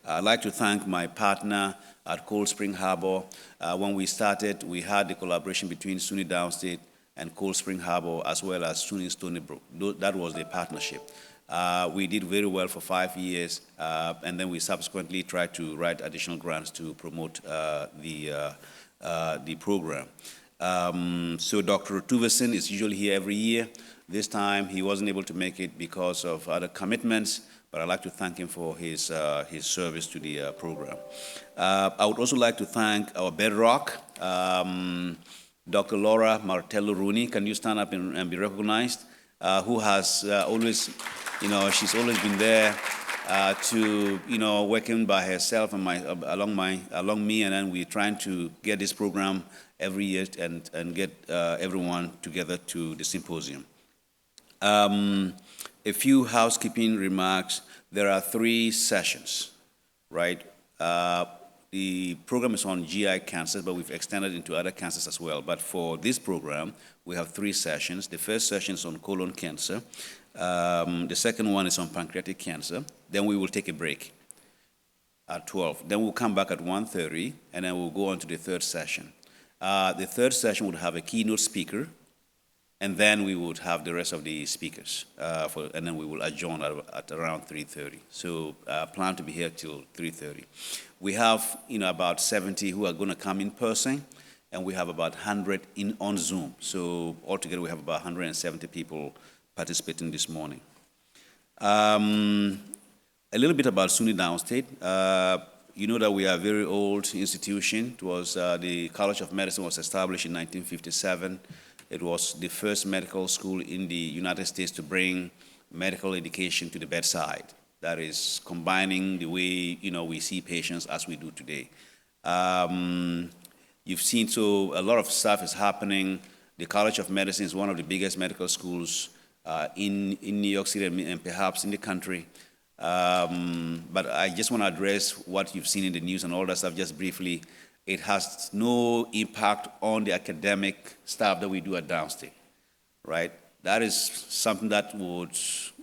I'd like to thank my partner at Cold Spring Harbor. When we started, we had the collaboration between SUNY Downstate and Cold Spring Harbor, as well as SUNY Stony Brook. That was the partnership. We did very well for 5 years, and then we subsequently tried to write additional grants to promote the program. So Dr. Tuvesen is usually here every year. This time he wasn't able to make it because of other commitments, but I'd like to thank him for his service to the program. I would also like to thank our bedrock, Dr. Laura Martello-Rooney. Can you stand up and be recognized? Who has always, she's always been there to, working by herself and along me, and then we're trying to get this program every year and get everyone together to the symposium. A few housekeeping remarks. There are 3 sessions, right? The program is on GI cancers, but we've extended into other cancers as well. But for this program, we have 3 sessions. The first session is on colon cancer. The second one is on pancreatic cancer. Then we will take a break at 12. Then we'll come back at 1:30, and then we'll go on to the third session. The third session would have a keynote speaker, and then we would have the rest of the speakers, and then we will adjourn at around 3:30. So plan to be here till 3:30. We have about 70 who are going to come in person, and we have about 100 on Zoom. So altogether we have about 170 people participating this morning. A little bit about SUNY Downstate. You know that we are a very old institution. It was the College of Medicine was established in 1957. It was the first medical school in the United States to bring medical education to the bedside. That is combining the way we see patients as we do today. You've seen, so a lot of stuff is happening. The College of Medicine is one of the biggest medical schools in New York City and perhaps in the country. But I just want to address what you've seen in the news and all that stuff just briefly. It has no impact on the academic stuff that we do at Downstate, right? That is something that would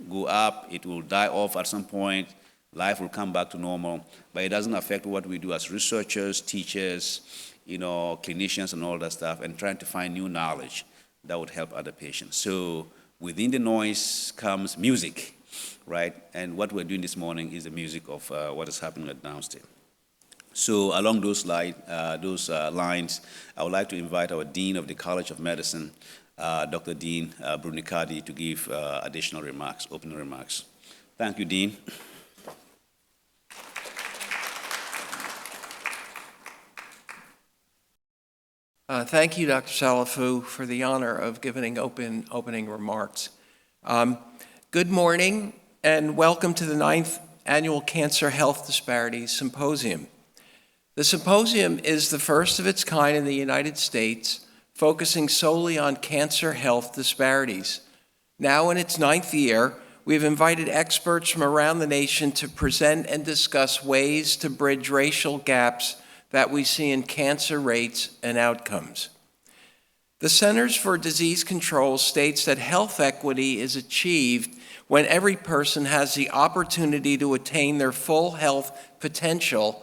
go up, it will die off at some point, life will come back to normal, but it doesn't affect what we do as researchers, teachers, clinicians and all that stuff, and trying to find new knowledge that would help other patients. So within the noise comes music, right? And what we're doing this morning is the music of what is happening at Downstate. So along those lines, I would like to invite our Dean of the College of Medicine, Dr. Dean Brunicardi, to give additional remarks, opening remarks. Thank you, Dean. Thank you, Dr. Salafu, for the honor of giving opening remarks. Good morning, and welcome to the 9th Annual Cancer Health Disparities Symposium. The symposium is the first of its kind in the United States, focusing solely on cancer health disparities. Now in its 9th year, we have invited experts from around the nation to present and discuss ways to bridge racial gaps that we see in cancer rates and outcomes. The Centers for Disease Control states that health equity is achieved when every person has the opportunity to attain their full health potential,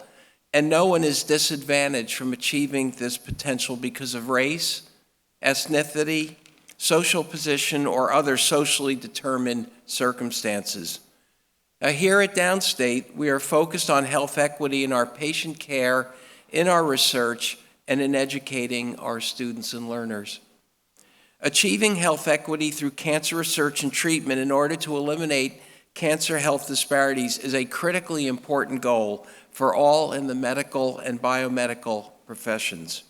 and no one is disadvantaged from achieving this potential because of race, ethnicity, social position, or other socially determined circumstances. Now, here at Downstate, we are focused on health equity in our patient care, in our research, and in educating our students and learners. Achieving health equity through cancer research and treatment in order to eliminate cancer health disparities is a critically important goal for all in the medical and biomedical professions.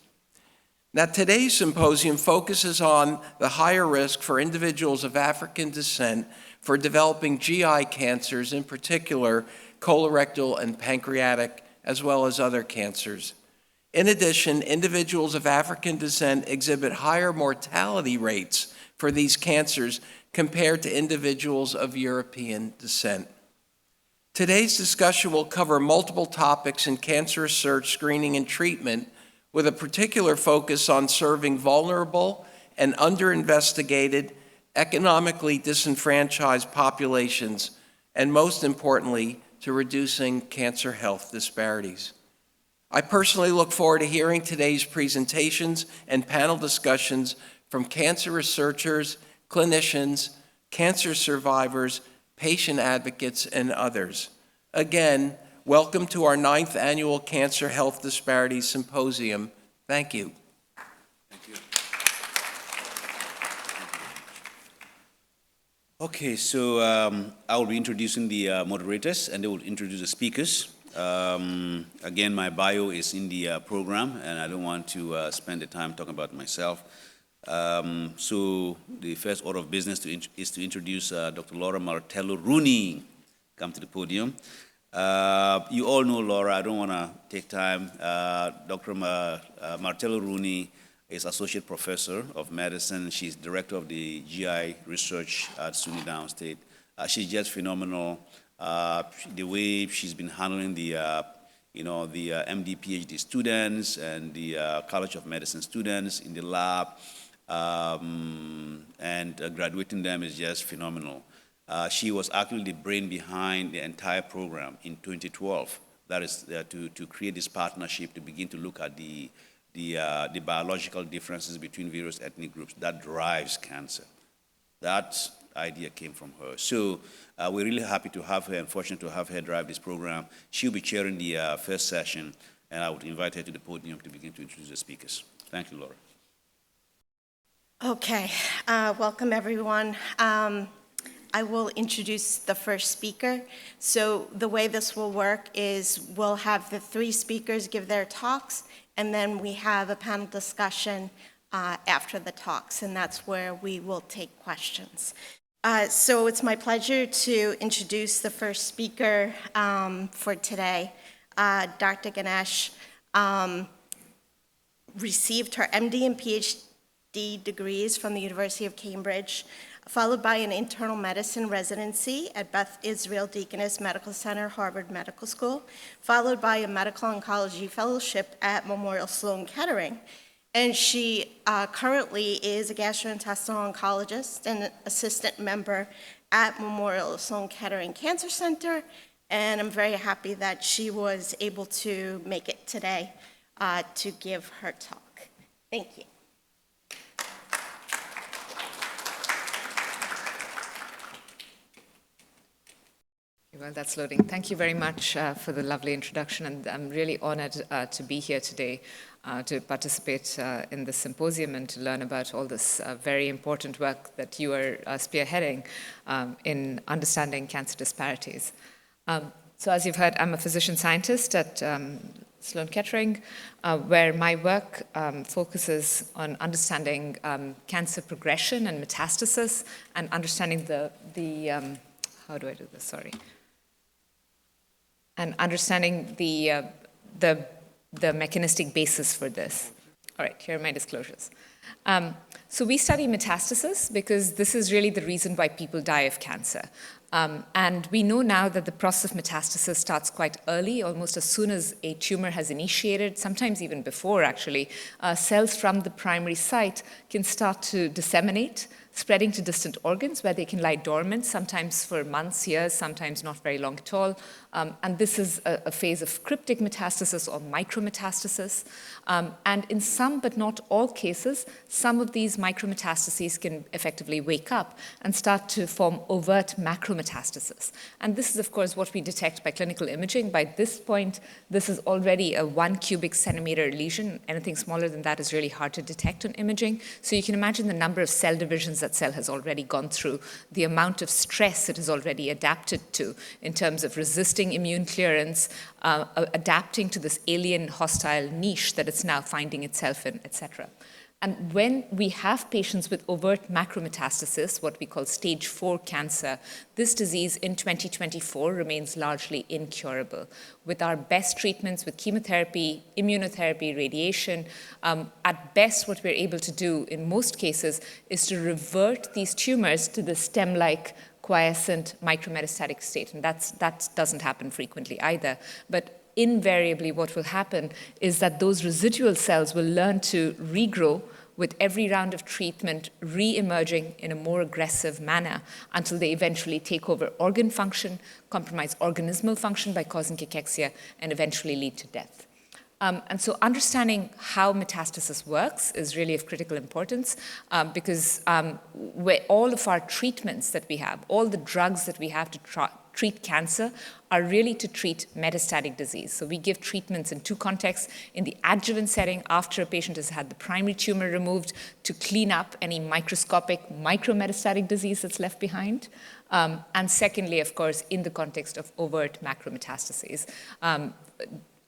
Now, today's symposium focuses on the higher risk for individuals of African descent for developing GI cancers, in particular colorectal and pancreatic, as well as other cancers. In addition, individuals of African descent exhibit higher mortality rates for these cancers compared to individuals of European descent. Today's discussion will cover multiple topics in cancer research, screening, and treatment, with a particular focus on serving vulnerable and, economically disenfranchised populations, and most importantly, to reducing cancer health disparities. I personally look forward to hearing today's presentations and panel discussions from cancer researchers, clinicians, cancer survivors, patient advocates, and others. Again, welcome to our 9th Annual Cancer Health Disparities Symposium. Thank you. Thank you. Okay, so I will be introducing the moderators, and they will introduce the speakers. Again, my bio is in the program, and I don't want to spend the time talking about myself. So the first order of business is to introduce Dr. Laura Martello-Rooney. Come to the podium. You all know Laura. I don't want to take time. Dr. Martello-Rooney is Associate Professor of Medicine. She's Director of the GI Research at SUNY Downstate. She's just phenomenal. The way she's been handling the MD, PhD students and the College of Medicine students in the lab and graduating them is just phenomenal. She was actually the brain behind the entire program in 2012. That is to create this partnership to begin to look at the biological differences between various ethnic groups that drives cancer. That idea came from her. So we're really happy to have her and fortunate to have her drive this program. She'll be chairing the first session, and I would invite her to the podium to begin to introduce the speakers. Thank you, Laura. Okay, welcome everyone. I will introduce the first speaker. So the way this will work is we'll have the 3 speakers give their talks, and then we have a panel discussion after the talks, and that's where we will take questions. So it's my pleasure to introduce the first speaker for today. Dr. Ganesh received her MD and PhD degrees from the University of Cambridge, followed by an internal medicine residency at Beth Israel Deaconess Medical Center, Harvard Medical School, followed by a medical oncology fellowship at Memorial Sloan Kettering. And she currently is a gastrointestinal oncologist and assistant member at Memorial Sloan Kettering Cancer Center. And I'm very happy that she was able to make it today to give her talk. Thank you. Well, that's loading. Thank you very much for the lovely introduction, and I'm really honored to be here today to participate in this symposium and to learn about all this very important work that you are spearheading in understanding cancer disparities. So as you've heard, I'm a physician scientist at Sloan Kettering, where my work focuses on understanding cancer progression and metastasis and understanding how do I do this, sorry? And understanding the mechanistic basis for this. All right, here are my disclosures. So we study metastasis because this is really the reason why people die of cancer. And we know now that the process of metastasis starts quite early, almost as soon as a tumor has initiated, sometimes even before actually. Cells from the primary site can start to disseminate, spreading to distant organs where they can lie dormant, sometimes for months, years, sometimes not very long at all. And this is a phase of cryptic metastasis or micrometastasis. And in some, but not all cases, some of these micrometastases can effectively wake up and start to form overt macrometastasis. And this is, of course, what we detect by clinical imaging. By this point, this is already a 1 cubic centimeter lesion. Anything smaller than that is really hard to detect on imaging. So you can imagine the number of cell divisions that cell has already gone through, the amount of stress it has already adapted to in terms of resisting immune clearance, adapting to this alien hostile niche that it's now finding itself in, etc. And when we have patients with overt macrometastasis, what we call stage 4 cancer, this disease in 2024 remains largely incurable. With our best treatments with chemotherapy, immunotherapy, radiation, at best what we're able to do in most cases is to revert these tumors to the stem-like quiescent micrometastatic state. And that doesn't happen frequently either. But invariably what will happen is that those residual cells will learn to regrow with every round of treatment re-emerging in a more aggressive manner until they eventually take over organ function, compromise organismal function by causing cachexia, and eventually lead to death. And so understanding how metastasis works is really of critical importance because all of our treatments that we have, all the drugs that we have to treat cancer are really to treat metastatic disease. So we give treatments in two contexts: in the adjuvant setting after a patient has had the primary tumor removed to clean up any microscopic micrometastatic disease that's left behind. And secondly, of course, in the context of overt macrometastases.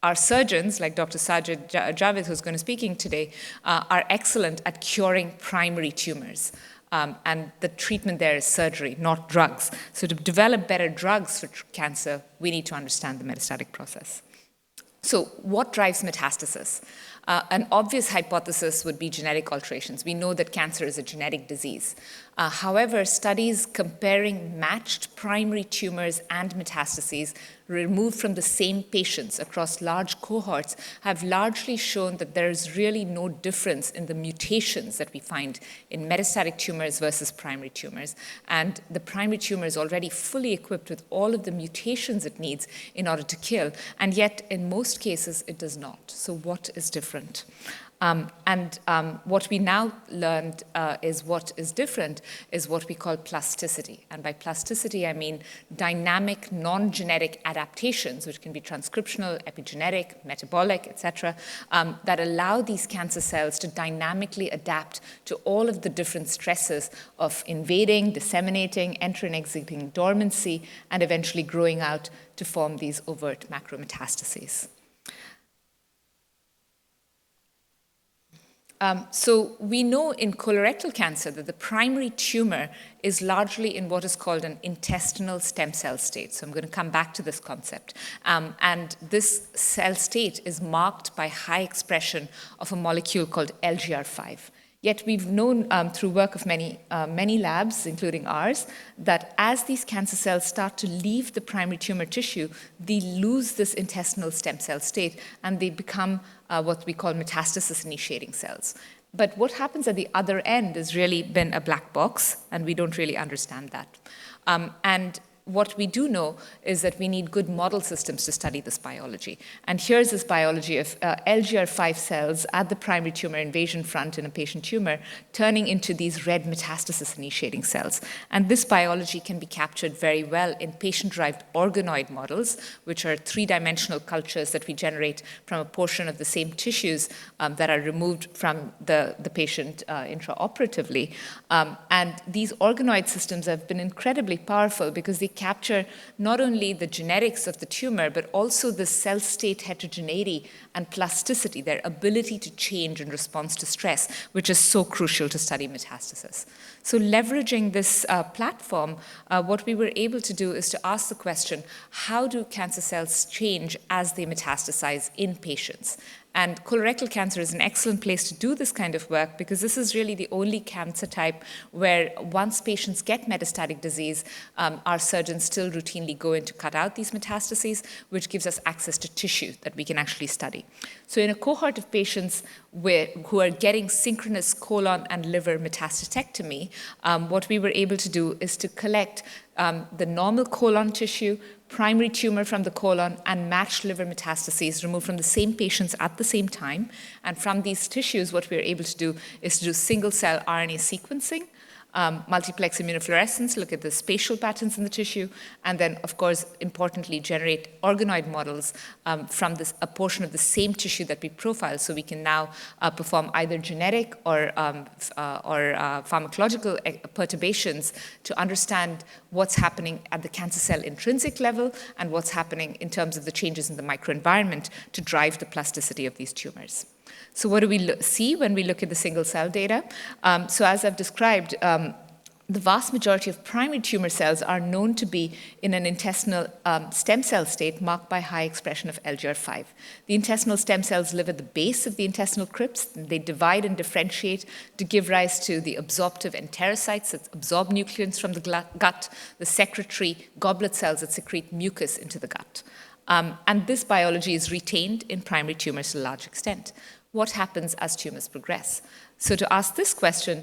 Our surgeons, like Dr. Sajid Javed, who's going to be speaking today, are excellent at curing primary tumors. And the treatment there is surgery, not drugs. So to develop better drugs for cancer, we need to understand the metastatic process. So what drives metastasis? An obvious hypothesis would be genetic alterations. We know that cancer is a genetic disease. However, studies comparing matched primary tumors and metastases removed from the same patients across large cohorts have largely shown that there is really no difference in the mutations that we find in metastatic tumors versus primary tumors. And the primary tumor is already fully equipped with all of the mutations it needs in order to kill, and yet in most cases it does not. So what is different? What we now learned is what is different is what we call plasticity. And by plasticity, I mean dynamic, non-genetic adaptations, which can be transcriptional, epigenetic, metabolic, etc., that allow these cancer cells to dynamically adapt to all of the different stresses of invading, disseminating, entering, exiting dormancy, and eventually growing out to form these overt macrometastases. So we know in colorectal cancer that the primary tumor is largely in what is called an intestinal stem cell state. So I'm going to come back to this concept. And this cell state is marked by high expression of a molecule called LGR5. Yet we've known through work of many labs, including ours, that as these cancer cells start to leave the primary tumor tissue, they lose this intestinal stem cell state and they become what we call metastasis-initiating cells. But what happens at the other end has really been a black box, and we don't really understand that. And what we do know is that we need good model systems to study this biology. And here's this biology of LGR5 cells at the primary tumor invasion front in a patient tumor turning into these red metastasis-initiating cells. And this biology can be captured very well in patient-derived organoid models, which are three-dimensional cultures that we generate from a portion of the same tissues that are removed from the patient intraoperatively. And these organoid systems have been incredibly powerful because they capture not only the genetics of the tumor, but also the cell state heterogeneity and plasticity, their ability to change in response to stress, which is so crucial to study metastasis. So leveraging this platform, what we were able to do is to ask the question, how do cancer cells change as they metastasize in patients? And colorectal cancer is an excellent place to do this kind of work because this is really the only cancer type where once patients get metastatic disease, our surgeons still routinely go in to cut out these metastases, which gives us access to tissue that we can actually study. So in a cohort of patients who are getting synchronous colon and liver metastatectomy, what we were able to do is to collect the normal colon tissue, primary tumor from the colon, and matched liver metastases removed from the same patients at the same time. And from these tissues, what we're able to do is to do single-cell RNA sequencing, multiplex immunofluorescence, look at the spatial patterns in the tissue, and then, of course, importantly, generate organoid models from a portion of the same tissue that we profile. So we can now perform either genetic or pharmacological perturbations to understand what's happening at the cancer cell intrinsic level and what's happening in terms of the changes in the microenvironment to drive the plasticity of these tumors. So what do we see when we look at the single-cell data? So as I've described, the vast majority of primary tumor cells are known to be in an intestinal stem cell state marked by high expression of LGR5. The intestinal stem cells live at the base of the intestinal crypts. They divide and differentiate to give rise to the absorptive enterocytes that absorb nutrients from the gut, the secretory goblet cells that secrete mucus into the gut. And this biology is retained in primary tumors to a large extent. What happens as tumors progress? So to ask this question,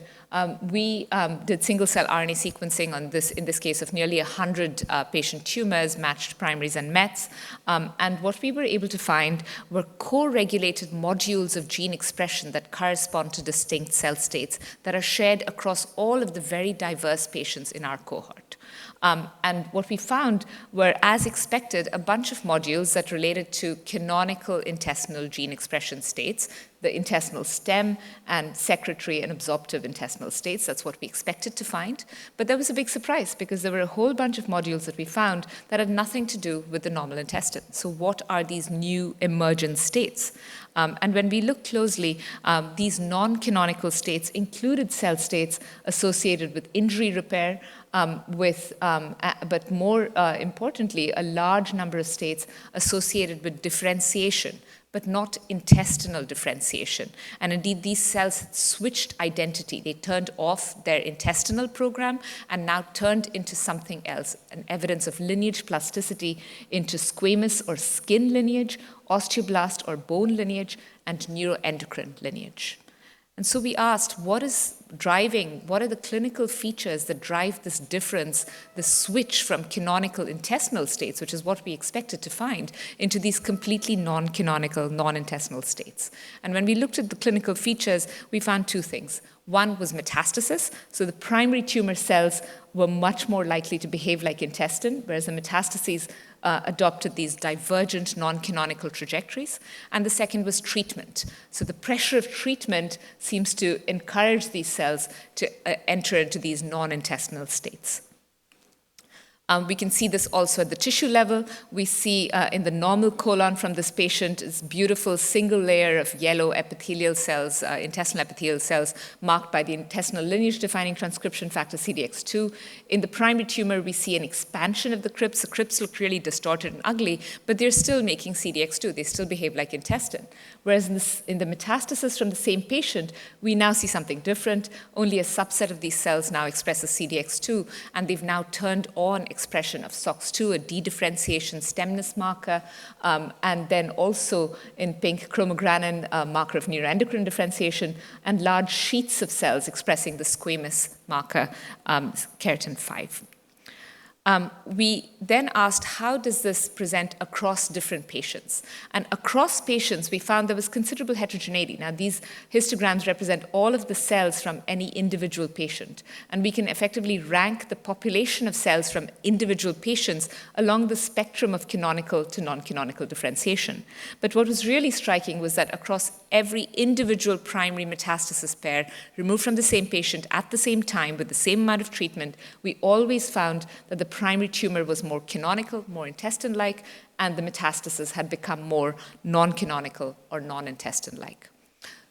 we did single-cell RNA sequencing on this, in this case, of nearly 100 patient tumors, matched primaries and mets. And what we were able to find were co-regulated modules of gene expression that correspond to distinct cell states that are shared across all of the very diverse patients in our cohort. And what we found were, as expected, a bunch of modules that related to canonical intestinal gene expression states, the intestinal stem and secretory and absorptive intestinal states. That's what we expected to find. But there was a big surprise because there were a whole bunch of modules that we found that had nothing to do with the normal intestine. So what are these new emergent states? And when we look closely, these non-canonical states included cell states associated with injury repair, but more importantly, a large number of states associated with differentiation, but not intestinal differentiation. And indeed, these cells had switched identity. They turned off their intestinal program and now turned into something else, an evidence of lineage plasticity into squamous or skin lineage, osteoblast or bone lineage, and neuroendocrine lineage. And so we asked, what are the clinical features that drive this difference, the switch from canonical intestinal states, which is what we expected to find, into these completely non-canonical, non-intestinal states? And when we looked at the clinical features, we found two things. One was metastasis. So the primary tumor cells were much more likely to behave like intestine, whereas the metastases adopted these divergent non-canonical trajectories. And the second was treatment. So the pressure of treatment seems to encourage these cells to enter into these non-intestinal states. We can see this also at the tissue level. We see in the normal colon from this patient this beautiful single layer of yellow epithelial cells, intestinal epithelial cells, marked by the intestinal lineage-defining transcription factor CDX2. In the primary tumor, we see an expansion of the crypts. The crypts look really distorted and ugly, but they're still making CDX2. They still behave like intestine. Whereas in the metastasis from the same patient, we now see something different. Only a subset of these cells now expresses CDX2, and they've now turned on expression of SOX2, a dedifferentiation stemness marker, and then also in pink, chromogranin, a marker of neuroendocrine differentiation, and large sheets of cells expressing the squamous marker, keratin 5. We then asked, how does this present across different patients? And across patients, we found there was considerable heterogeneity. Now, these histograms represent all of the cells from any individual patient. And we can effectively rank the population of cells from individual patients along the spectrum of canonical to non-canonical differentiation. But what was really striking was that across every individual primary metastasis pair removed from the same patient at the same time with the same amount of treatment, we always found that the primary tumor was more canonical, more intestine-like, and the metastasis had become more non-canonical or non-intestine-like.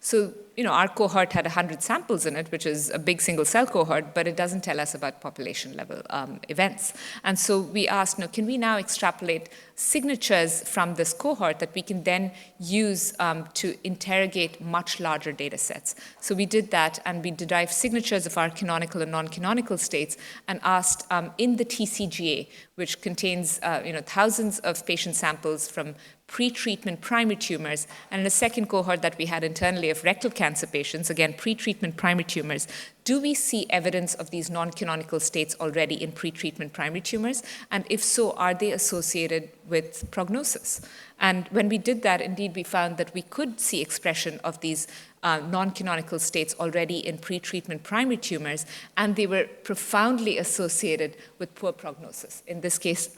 So, our cohort had 100 samples in it, which is a big single-cell cohort, but it doesn't tell us about population-level events. And so we asked, can we now extrapolate signatures from this cohort that we can then use to interrogate much larger data sets? So we did that, and we derived signatures of our canonical and non-canonical states and asked in the TCGA, which contains thousands of patient samples from pre-treatment primary tumors, and in a second cohort that we had internally of rectal cancer patients, again, pre-treatment primary tumors, do we see evidence of these non-canonical states already in pre-treatment primary tumors? And if so, are they associated with prognosis? And when we did that, indeed, we found that we could see expression of these non-canonical states already in pre-treatment primary tumors, and they were profoundly associated with poor prognosis. In this case,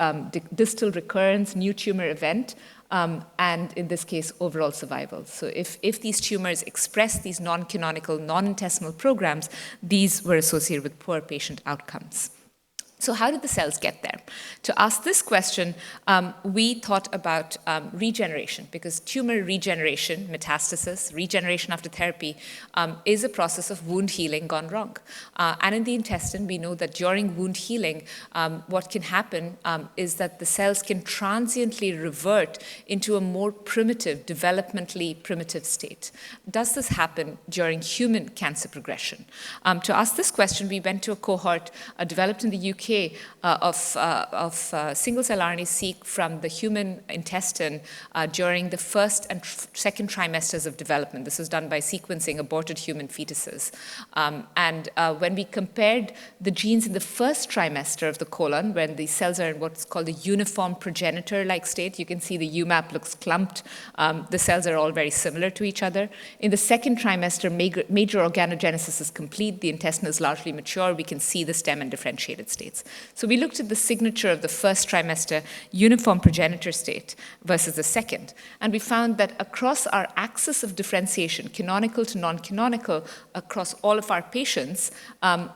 distal recurrence, new tumor event, and in this case, overall survival. So if these tumors express these non-canonical, non-intestinal programs, these were associated with poor patient outcomes. So how did the cells get there? To ask this question, we thought about regeneration, because tumor regeneration, metastasis, regeneration after therapy, is a process of wound healing gone wrong. And in the intestine, we know that during wound healing, what can happen is that the cells can transiently revert into a more primitive, developmentally primitive state. Does this happen during human cancer progression? To ask this question, we went to a cohort developed in the UK decay of single-cell RNA-seq from the human intestine during the first and second trimesters of development. This was done by sequencing aborted human fetuses. When we compared the genes in the first trimester of the colon, when the cells are in what's called a uniform progenitor-like state, you can see the UMAP looks clumped. The cells are all very similar to each other. In the second trimester, major organogenesis is complete. The intestine is largely mature. We can see the stem and differentiated states. So we looked at the signature of the first trimester uniform progenitor state versus the second. And we found that across our axis of differentiation, canonical to non-canonical, across all of our patients,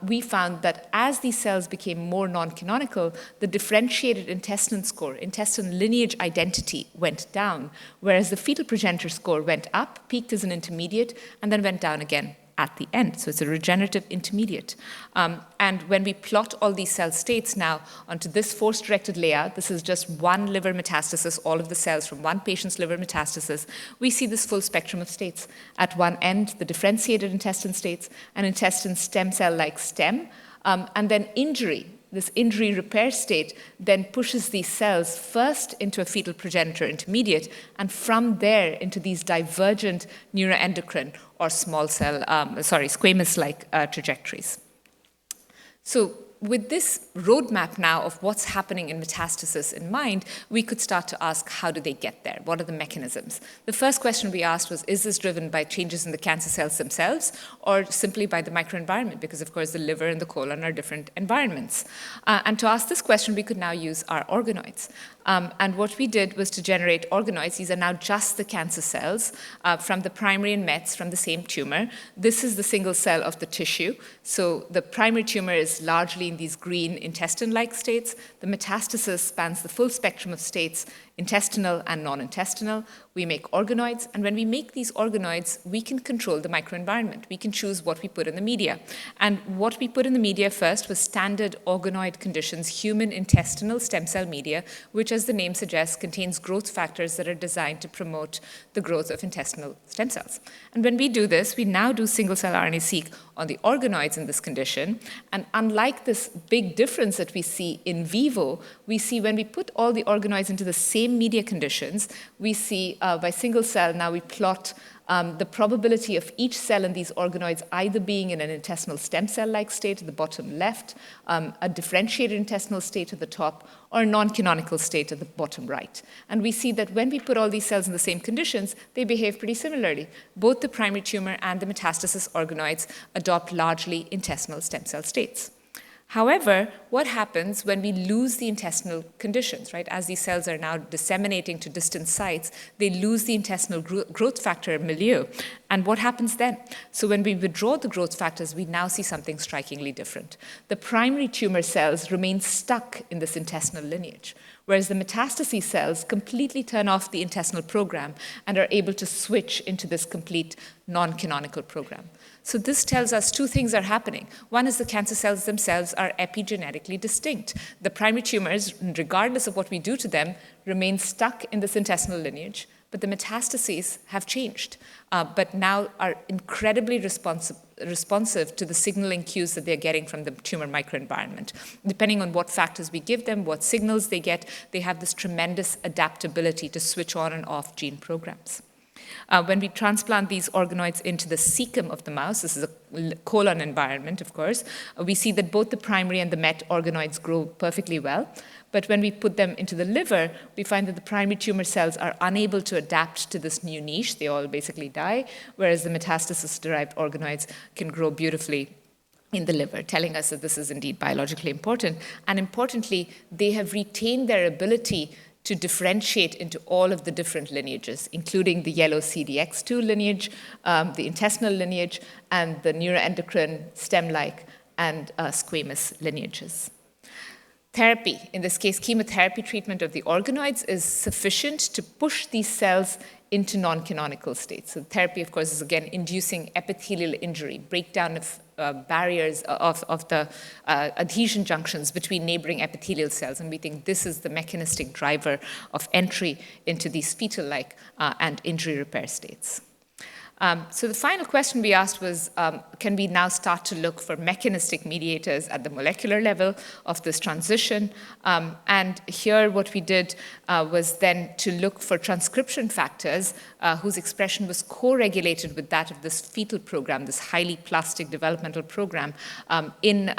we found that as these cells became more non-canonical, the differentiated intestine score, intestine lineage identity, went down, whereas the fetal progenitor score went up, peaked as an intermediate, and then went down again at the end. So it's a regenerative intermediate. And when we plot all these cell states now onto this force-directed layout, this is just one liver metastasis, all of the cells from one patient's liver metastasis, we see this full spectrum of states. At one end, the differentiated intestine states, an intestine stem cell-like stem, and then injury. This injury repair state then pushes these cells first into a fetal progenitor intermediate, and from there into these divergent neuroendocrine or squamous-like trajectories. So with this roadmap now of what's happening in metastasis in mind, we could start to ask, how do they get there? What are the mechanisms? The first question we asked was, is this driven by changes in the cancer cells themselves or simply by the microenvironment? Because, of course, the liver and the colon are different environments. And to ask this question, we could now use our organoids. And what we did was to generate organoids. These are now just the cancer cells from the primary and mets from the same tumor. This is the single cell of the tissue. So the primary tumor is largely in these green intestine-like states. The metastasis spans the full spectrum of states, intestinal and non-intestinal. We make organoids, and when we make these organoids, we can control the microenvironment. We can choose what we put in the media. And what we put in the media first was standard organoid conditions, human intestinal stem cell media, which, as the name suggests, contains growth factors that are designed to promote the growth of intestinal stem cells. And when we do this, we now do single-cell RNA-seq on the organoids in this condition. And unlike this big difference that we see in vivo, we see when we put all the organoids into the same media conditions, we see by single cell, now we plot the probability of each cell in these organoids either being in an intestinal stem cell-like state at the bottom left, a differentiated intestinal state at the top, or a non-canonical state at the bottom right. And we see that when we put all these cells in the same conditions, they behave pretty similarly. Both the primary tumor and the metastasis organoids adopt largely intestinal stem cell states. However, what happens when we lose the intestinal conditions, right? As these cells are now disseminating to distant sites, they lose the intestinal growth factor milieu. And what happens then? So when we withdraw the growth factors, we now see something strikingly different. The primary tumor cells remain stuck in this intestinal lineage, whereas the metastasis cells completely turn off the intestinal program and are able to switch into this complete non-canonical program. So this tells us two things are happening. One is the cancer cells themselves are epigenetically distinct. The primary tumors, regardless of what we do to them, remain stuck in this intestinal lineage, but the metastases have changed, but now are incredibly responsive to the signaling cues that they're getting from the tumor microenvironment. Depending on what factors we give them, what signals they get, they have this tremendous adaptability to switch on and off gene programs. When we transplant these organoids into the cecum of the mouse, this is a colon environment, of course, we see that both the primary and the met organoids grow perfectly well. But when we put them into the liver, we find that the primary tumor cells are unable to adapt to this new niche. They all basically die, whereas the metastasis-derived organoids can grow beautifully in the liver, telling us that this is indeed biologically important. And importantly, they have retained their ability to differentiate into all of the different lineages, including the yellow CDX2 lineage, the intestinal lineage, and the neuroendocrine, stem-like, and squamous lineages. Therapy, in this case chemotherapy treatment of the organoids, is sufficient to push these cells into non-canonical states. So therapy, of course, is again inducing epithelial injury, breakdown of barriers of the adhesion junctions between neighboring epithelial cells, and we think this is the mechanistic driver of entry into these fetal-like and injury repair states. So the final question we asked was, can we now start to look for mechanistic mediators at the molecular level of this transition? And here what we did was then to look for transcription factors whose expression was co-regulated with that of this fetal program, this highly plastic developmental program, in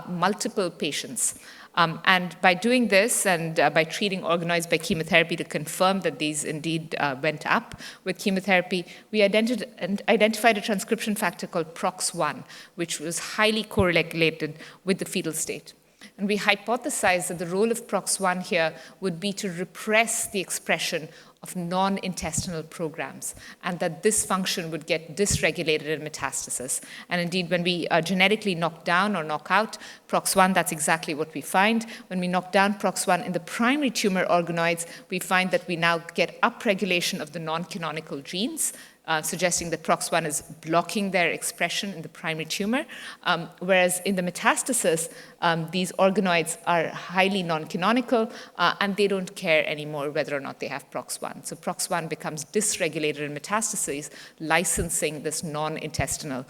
multiple patients. And by doing this and by treating organoids by chemotherapy to confirm that these indeed went up with chemotherapy, we identified a transcription factor called PROX1, which was highly correlated with the fetal state. And we hypothesized that the role of PROX1 here would be to repress the expression of non-intestinal programs, and that this function would get dysregulated in metastasis. And indeed, when we genetically knock down or knock out PROX1, that's exactly what we find. When we knock down PROX1 in the primary tumor organoids, we find that we now get upregulation of the non-canonical genes, suggesting that PROX1 is blocking their expression in the primary tumor, whereas in the metastasis, these organoids are highly non-canonical, and they don't care anymore whether or not they have PROX1. So PROX1 becomes dysregulated in metastases, licensing this non-intestinal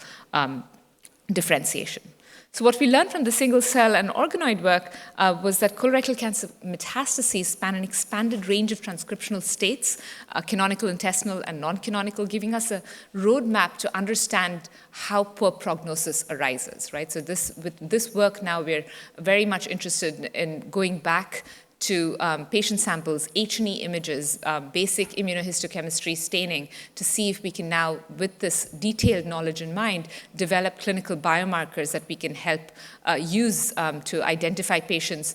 differentiation. So what we learned from the single cell and organoid work was that colorectal cancer metastases span an expanded range of transcriptional states, canonical, intestinal, and non-canonical, giving us a roadmap to understand how poor prognosis arises, right? So with this work now, we're very much interested in going back to patient samples, H&E images, basic immunohistochemistry staining, to see if we can now, with this detailed knowledge in mind, develop clinical biomarkers that we can help use to identify patients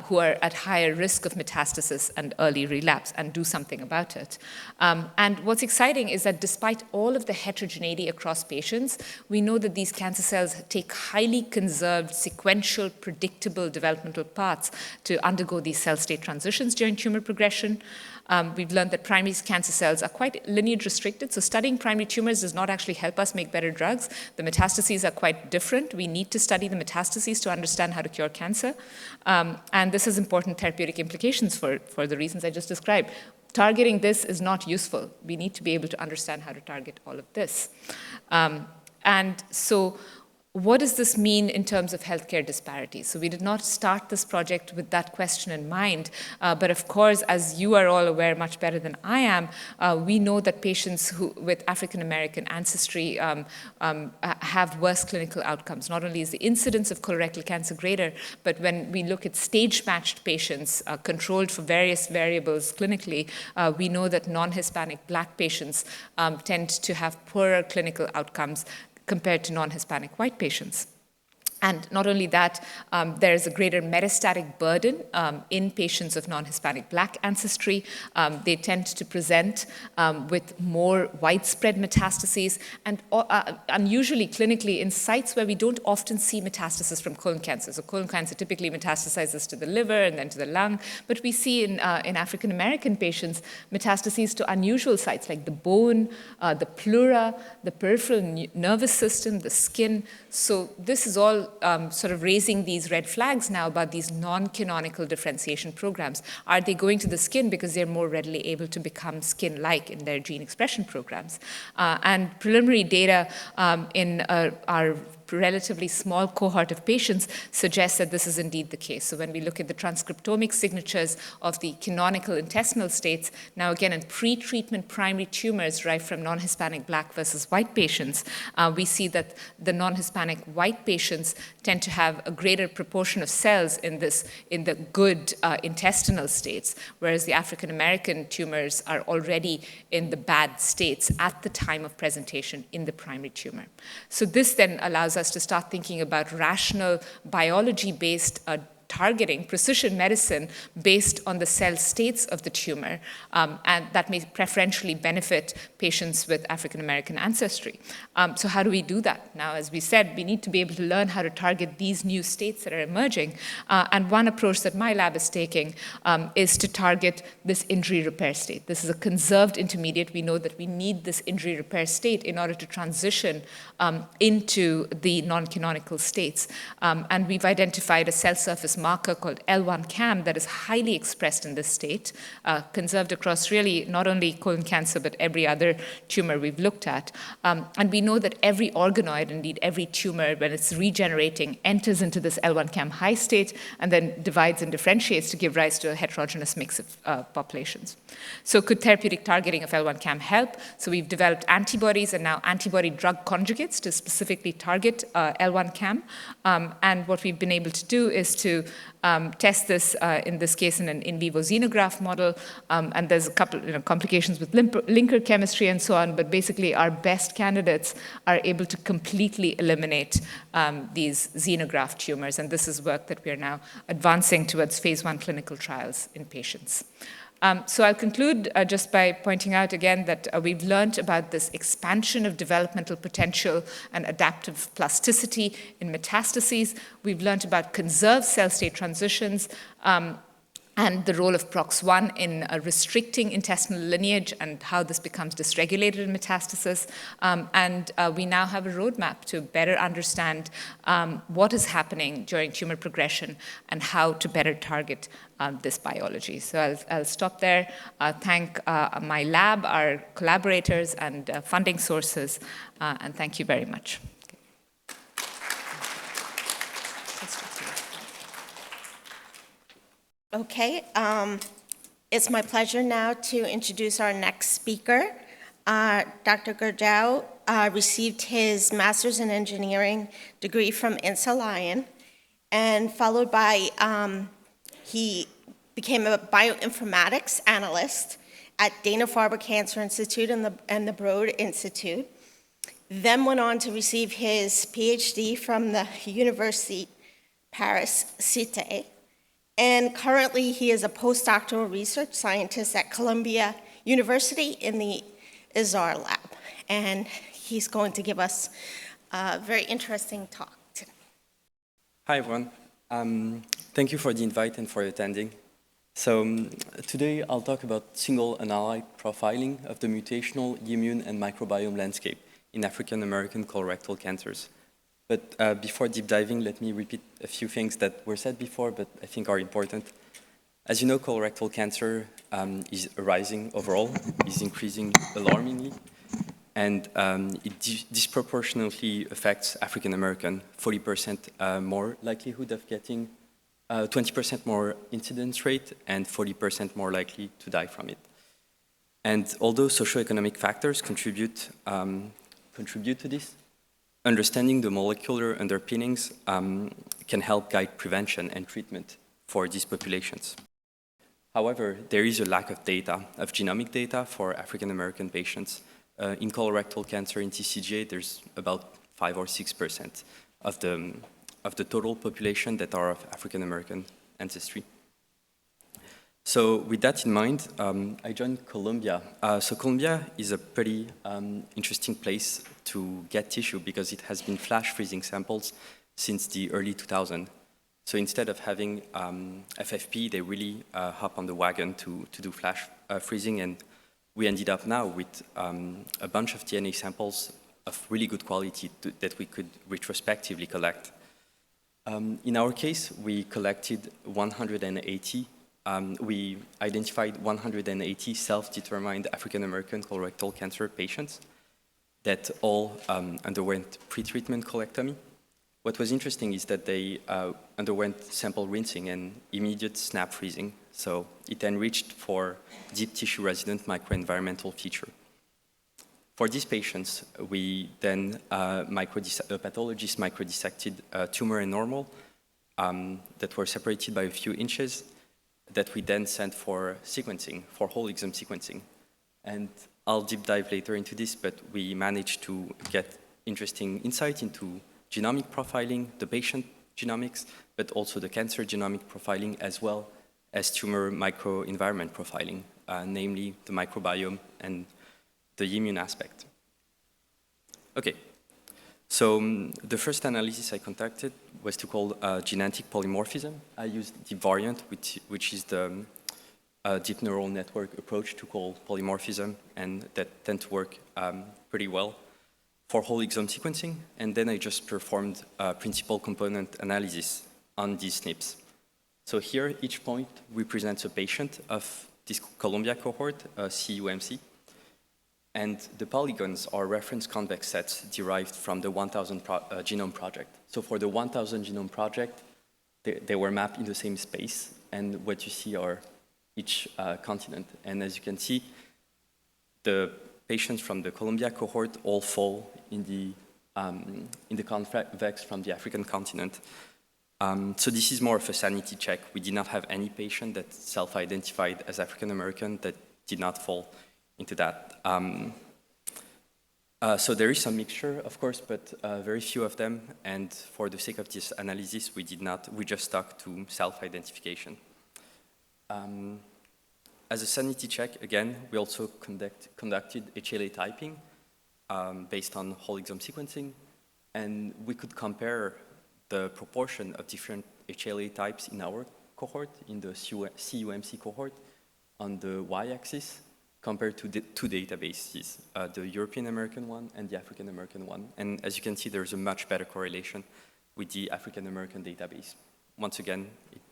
who are at higher risk of metastasis and early relapse and do something about it. And what's exciting is that despite all of the heterogeneity across patients, we know that these cancer cells take highly conserved, sequential, predictable developmental paths to undergo these cell state transitions during tumor progression. We've learned that primary cancer cells are quite lineage restricted, so studying primary tumors does not actually help us make better drugs. The metastases are quite different. We need to study the metastases to understand how to cure cancer. And this has important therapeutic implications for the reasons I just described. Targeting this is not useful. We need to be able to understand how to target all of this. And so what does this mean in terms of healthcare disparities? So we did not start this project with that question in mind, but of course, as you are all aware much better than I am, we know that patients with African American ancestry have worse clinical outcomes. Not only is the incidence of colorectal cancer greater, but when we look at stage-matched patients controlled for various variables clinically, we know that non-Hispanic Black patients tend to have poorer clinical outcomes compared to non-Hispanic white patients. And not only that, there is a greater metastatic burden in patients of non-Hispanic Black ancestry. They tend to present with more widespread metastases and unusually clinically in sites where we don't often see metastasis from colon cancer. So colon cancer typically metastasizes to the liver and then to the lung, but we see in African American patients metastases to unusual sites like the bone, the pleura, the peripheral nervous system, the skin. So this is all sort of raising these red flags now about these non-canonical differentiation programs. Are they going to the skin because they're more readily able to become skin-like in their gene expression programs? And preliminary data in our relatively small cohort of patients suggests that this is indeed the case. So when we look at the transcriptomic signatures of the canonical intestinal states, now again in pre-treatment primary tumors derived from non-Hispanic Black versus white patients, we see that the non-Hispanic white patients tend to have a greater proportion of cells in the good intestinal states, whereas the African American tumors are already in the bad states at the time of presentation in the primary tumor. So this then allows us to start thinking about rational biology-based targeting, precision medicine based on the cell states of the tumor, and that may preferentially benefit patients with African American ancestry. So how do we do that? Now, as we said, we need to be able to learn how to target these new states that are emerging, and one approach that my lab is taking is to target this injury repair state. This is a conserved intermediate. We know that we need this injury repair state in order to transition into the non-canonical states, and we've identified a cell surface marker called L1-CAM that is highly expressed in this state, conserved across really not only colon cancer, but every other tumor we've looked at. And we know that every organoid, indeed every tumor, when it's regenerating, enters into this L1-CAM high state and then divides and differentiates to give rise to a heterogeneous mix of populations. So could therapeutic targeting of L1-CAM help? So we've developed antibodies and now antibody drug conjugates to specifically target L1-CAM. And what we've been able to do is to test this, in this case, in an in vivo xenograft model. And there's a couple complications with linker chemistry and so on, but basically our best candidates are able to completely eliminate these xenograft tumors. And this is work that we are now advancing towards phase 1 clinical trials in patients. So I'll conclude just by pointing out again that we've learned about this expansion of developmental potential and adaptive plasticity in metastases. We've learned about conserved cell state transitions, and the role of PROX1 in restricting intestinal lineage and how this becomes dysregulated in metastasis. And we now have a roadmap to better understand what is happening during tumor progression and how to better target this biology. So I'll stop there. Thank my lab, our collaborators, and funding sources, and thank you very much. Okay, it's my pleasure now to introduce our next speaker. Dr. Gurjao received his master's in engineering degree from INSA Lion, and followed by, he became a bioinformatics analyst at Dana-Farber Cancer Institute and the Broad Institute, then went on to receive his PhD from the University Paris Cité. And currently, he is a postdoctoral research scientist at Columbia University in the ISAR lab. And he's going to give us a very interesting talk today. Hi, everyone. Thank you for the invite and for attending. So today, I'll talk about single analyte profiling of the mutational, immune, and microbiome landscape in African-American colorectal cancers. But before deep diving, let me repeat a few things that were said before, but I think are important. As you know, colorectal cancer is rising overall, is increasing alarmingly, and it disproportionately affects African American, 40% more likelihood of getting, 20% more incidence rate, and 40% more likely to die from it. And although socioeconomic factors contribute to this, understanding the molecular underpinnings can help guide prevention and treatment for these populations. However, there is a lack of data, of genomic data for African-American patients. In colorectal cancer in TCGA, there's about 5 or 6% of the total population that are of African-American ancestry. So with that in mind, I joined Columbia. So Columbia is a pretty interesting place to get tissue because it has been flash freezing samples since the early 2000s. So instead of having FFP, they really hop on the wagon to do flash freezing, and we ended up now with a bunch of DNA samples of really good quality that we could retrospectively collect. In our case, we collected 180. We identified 180 self-determined African-American colorectal cancer patients that all underwent pretreatment colectomy. What was interesting is that they underwent sample rinsing and immediate snap freezing, so it enriched for deep tissue resident microenvironmental feature. For these patients, we then pathologist microdissected tumor and normal that were separated by a few inches that we then sent for sequencing, for whole exome sequencing. And I'll deep dive later into this, but we managed to get interesting insight into genomic profiling, the patient genomics, but also the cancer genomic profiling, as well as tumor microenvironment profiling, namely the microbiome and the immune aspect. Okay, so the first analysis I conducted was to call genetic polymorphism. I used deep variant, which is the deep neural network approach to call polymorphism, and that tend to work pretty well for whole exome sequencing. And then I just performed principal component analysis on these SNPs. So here, each point represents a patient of this Columbia cohort, CUMC. And the polygons are reference convex sets derived from the 1000 genome project. So for the 1000 genome project, they were mapped in the same space. And what you see are each continent. And as you can see, the patients from the Columbia cohort all fall in the convex from the African continent. So this is more of a sanity check. We did not have any patient that self-identified as African American that did not fall into that. So there is some mixture, of course, but very few of them. And for the sake of this analysis, we just stuck to self-identification. As a sanity check, again, we also conducted HLA typing based on whole exome sequencing. And we could compare the proportion of different HLA types in our cohort, in the CUMC cohort, on the y-axis, compared to the two databases, the European American one and the African American one. And as you can see, there's a much better correlation with the African American database. Once again, it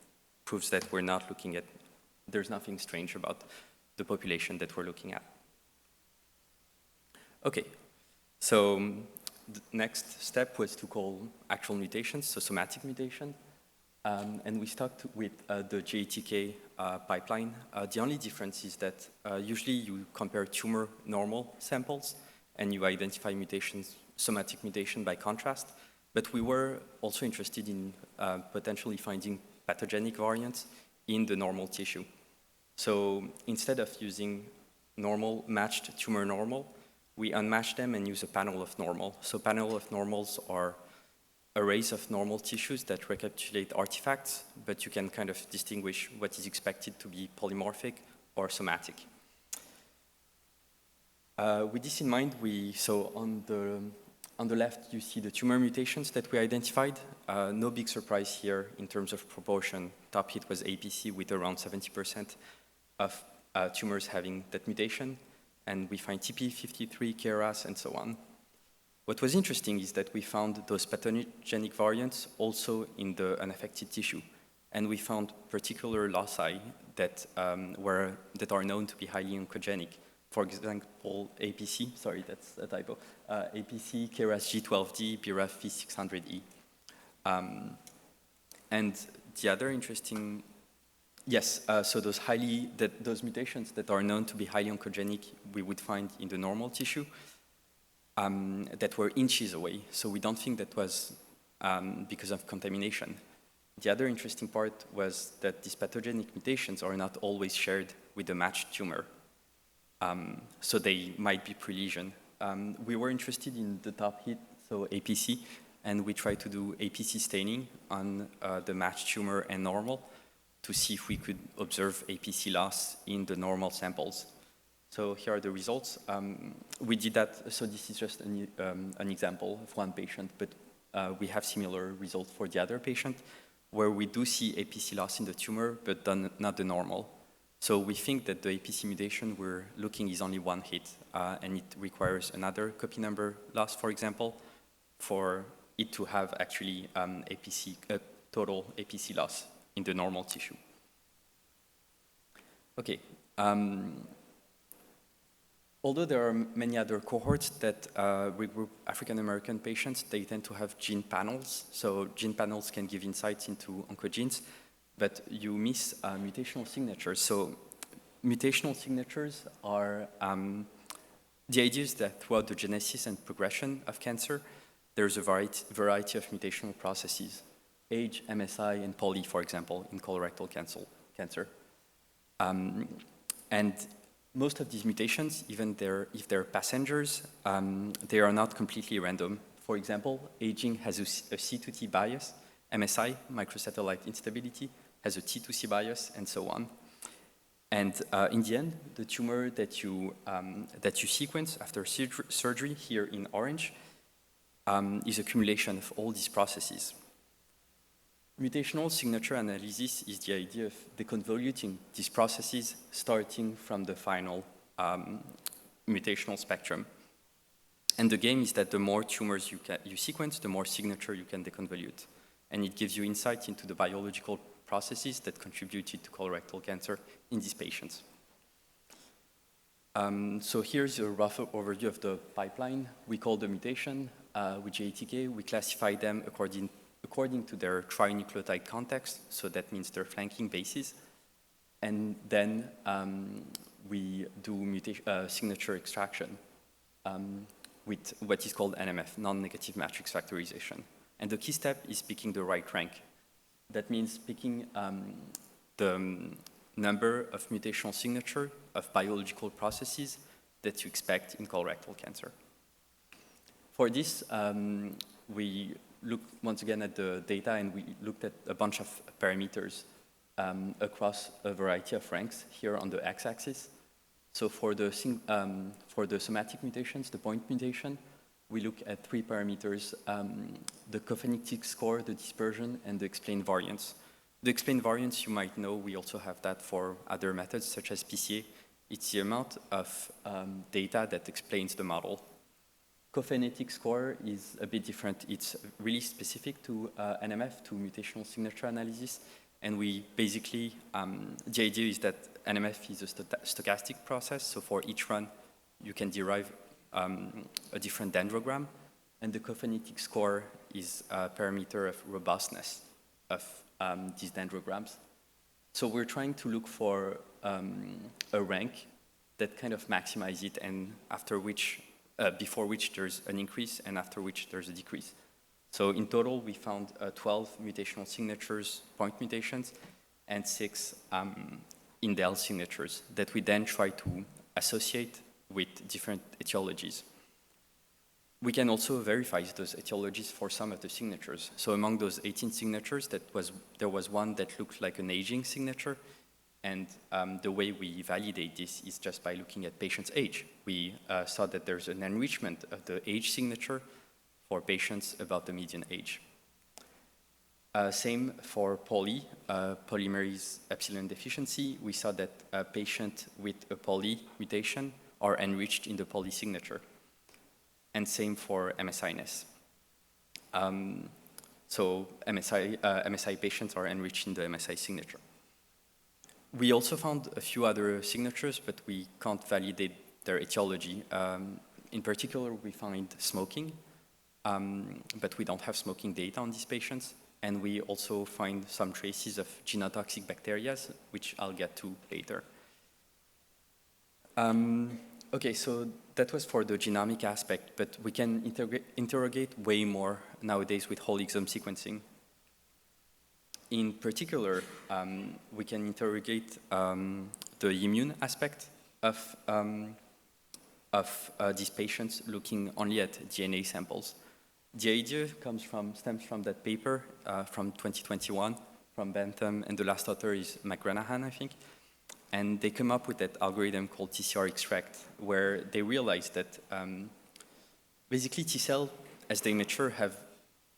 proves that we're not looking at, there's nothing strange about the population that we're looking at. Okay, so the next step was to call actual mutations, so somatic mutation. And we stuck with the JTK pipeline. The only difference is that usually you compare tumor normal samples and you identify mutations, somatic mutation by contrast. But we were also interested in potentially finding pathogenic variants in the normal tissue. So instead of using normal matched tumor normal, we unmatch them and use a panel of normal. So panel of normals are arrays of normal tissues that recapitulate artifacts, but you can kind of distinguish what is expected to be polymorphic or somatic. With this in mind, so on the left, you see the tumor mutations that we identified. No big surprise here in terms of proportion. Top hit was APC with around 70% of tumors having that mutation. And we find TP53, KRAS, and so on. What was interesting is that we found those pathogenic variants also in the unaffected tissue. And we found particular loci that are known to be highly oncogenic. For example, APC, sorry, that's a typo, APC, KRAS G12D, BRAF V600E. And the other interesting, yes, so those mutations that are known to be highly oncogenic, we would find in the normal tissue that were inches away. So we don't think that was because of contamination. The other interesting part was that these pathogenic mutations are not always shared with the matched tumor. So they might be pre-lesion. We were interested in the top hit, so APC, and we tried to do APC staining on the matched tumor and normal to see if we could observe APC loss in the normal samples. So here are the results. We did that, so this is just an example of one patient, but we have similar results for the other patient, where we do see APC loss in the tumor, but not the normal. So we think that the APC mutation we're looking is only one hit, and it requires another copy number loss, for example, for it to have actually total APC loss in the normal tissue. Okay. Although there are many other cohorts that regroup African American patients, they tend to have gene panels. So gene panels can give insights into oncogenes, but you miss mutational signatures. So mutational signatures are, the idea is that throughout the genesis and progression of cancer, there's a variety of mutational processes. Age, MSI, and poly, for example, in colorectal cancer. And most of these mutations, even if they're passengers, they are not completely random. For example, aging has a C2T bias, MSI, microsatellite instability, has a T2C bias, and so on. And in the end, the tumor that you sequence after surgery, here in orange, is accumulation of all these processes. Mutational signature analysis is the idea of deconvoluting these processes starting from the final mutational spectrum. And the game is that the more tumors you sequence, the more signature you can deconvolute. And it gives you insight into the biological processes that contributed to colorectal cancer in these patients. So here's a rough overview of the pipeline. We call the mutation with JTK. We classify them according to their trinucleotide context, so that means their flanking bases. And then we do signature extraction with what is called NMF, non-negative matrix factorization. And the key step is picking the right rank. That means picking the number of mutational signature of biological processes that you expect in colorectal cancer. For this, we looked once again at the data, and we looked at a bunch of parameters across a variety of ranks here on the x-axis. So for the somatic mutations, the point mutation, we look at 3 parameters, the cophanetic score, the dispersion, and the explained variance. The explained variance, you might know, we also have that for other methods such as PCA. It's the amount of data that explains the model. Cophanetic score is a bit different. It's really specific to NMF, to mutational signature analysis. And we basically, the idea is that NMF is a stochastic process. So for each run, you can derive a different dendrogram. And the cophanetic score is a parameter of robustness of these dendrograms. So we're trying to look for a rank that kind of maximizes it, and after which, before which there's an increase, and after which there's a decrease. So in total, we found 12 mutational signatures, point mutations, and 6 indel signatures that we then try to associate with different etiologies. We can also verify those etiologies for some of the signatures. So among those 18 signatures, there was one that looked like an aging signature. And the way we validate this is just by looking at patient's age. We saw that there's an enrichment of the age signature for patients above the median age. Same for polymerase epsilon deficiency. We saw that a patient with a poly mutation are enriched in the poly signature. And same for MSI-ness. So MSI patients are enriched in the MSI signature. We also found a few other signatures, but we can't validate their etiology. In particular, we find smoking, but we don't have smoking data on these patients. And we also find some traces of genotoxic bacteria, which I'll get to later. Okay, so that was for the genomic aspect, but we can interrogate way more nowadays with whole exome sequencing. In particular, we can interrogate the immune aspect of these patients looking only at DNA samples. The idea stems from that paper from 2021 from Bentham, and the last author is McGranahan, I think. And they come up with that algorithm called TCR extract, where they realized that basically T cells, as they mature, have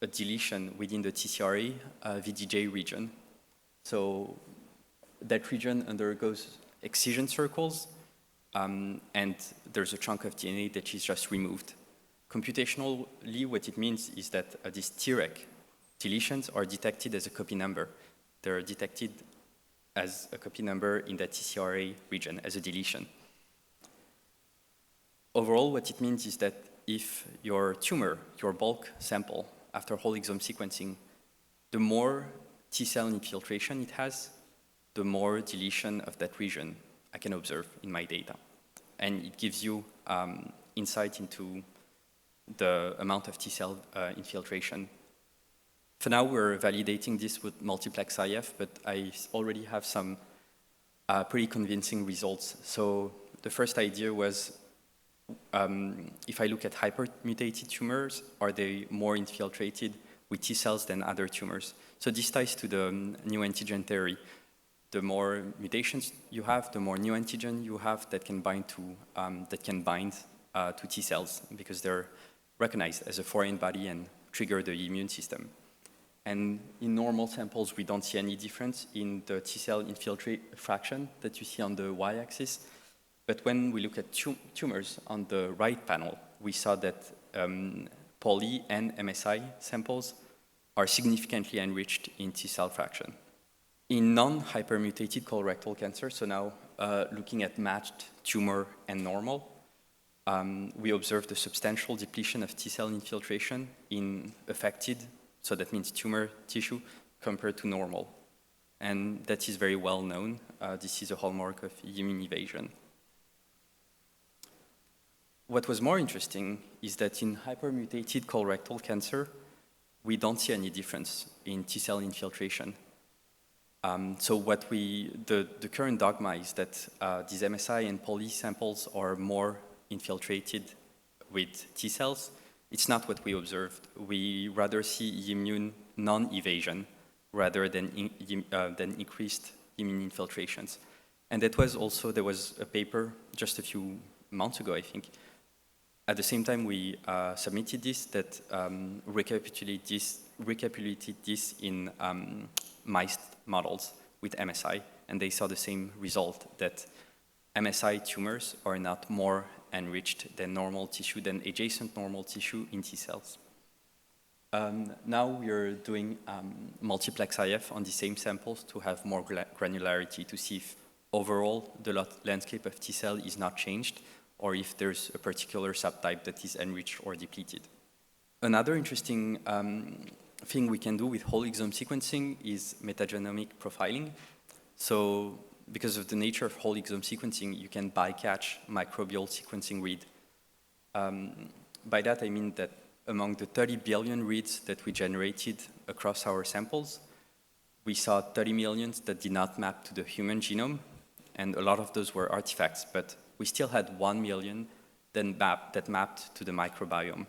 a deletion within the TCRA VDJ region. So that region undergoes excision circles, and there's a chunk of DNA that is just removed. Computationally, what it means is that these Treg deletions are detected as a copy number. They're detected as a copy number in the TCRA region as a deletion. Overall, what it means is that if your tumor, your bulk sample, after whole exome sequencing, the more T-cell infiltration it has, the more deletion of that region I can observe in my data. And it gives you insight into the amount of T-cell infiltration. For now, we're validating this with multiplex IF, but I already have some pretty convincing results. So the first idea was, if I look at hypermutated tumors, are they more infiltrated with T cells than other tumors? So this ties to the new antigen theory. The more mutations you have, the more new antigen you have that can bind to T cells, because they're recognized as a foreign body and trigger the immune system. And in normal samples, we don't see any difference in the T-cell infiltrate fraction that you see on the y-axis. But when we look at tumors on the right panel, we saw that poly and MSI samples are significantly enriched in T-cell fraction. In non-hypermutated colorectal cancer, so now looking at matched tumor and normal, we observed a substantial depletion of T-cell infiltration in affected, so that means tumor tissue, compared to normal. And that is very well known. This is a hallmark of immune evasion. What was more interesting is that in hypermutated colorectal cancer, we don't see any difference in T-cell infiltration. So the current dogma is that these MSI and poly samples are more infiltrated with T cells. It's not what we observed. We rather see immune non-evasion rather than increased immune infiltrations. And that was also, there was a paper just a few months ago, I think. At the same time, we submitted this, that recapitulated this in mice models with MSI, and they saw the same result, that MSI tumors are not more enriched than normal tissue, than adjacent normal tissue in T cells. Now we are doing multiplex IF on the same samples to have more granularity to see if overall the landscape of T cell is not changed, or if there's a particular subtype that is enriched or depleted. Another interesting thing we can do with whole exome sequencing is metagenomic profiling. So because of the nature of whole exome sequencing, you can bycatch microbial sequencing read. By that I mean that among the 30 billion reads that we generated across our samples, we saw 30 million that did not map to the human genome, and a lot of those were artifacts, but we still had 1 million that mapped to the microbiome.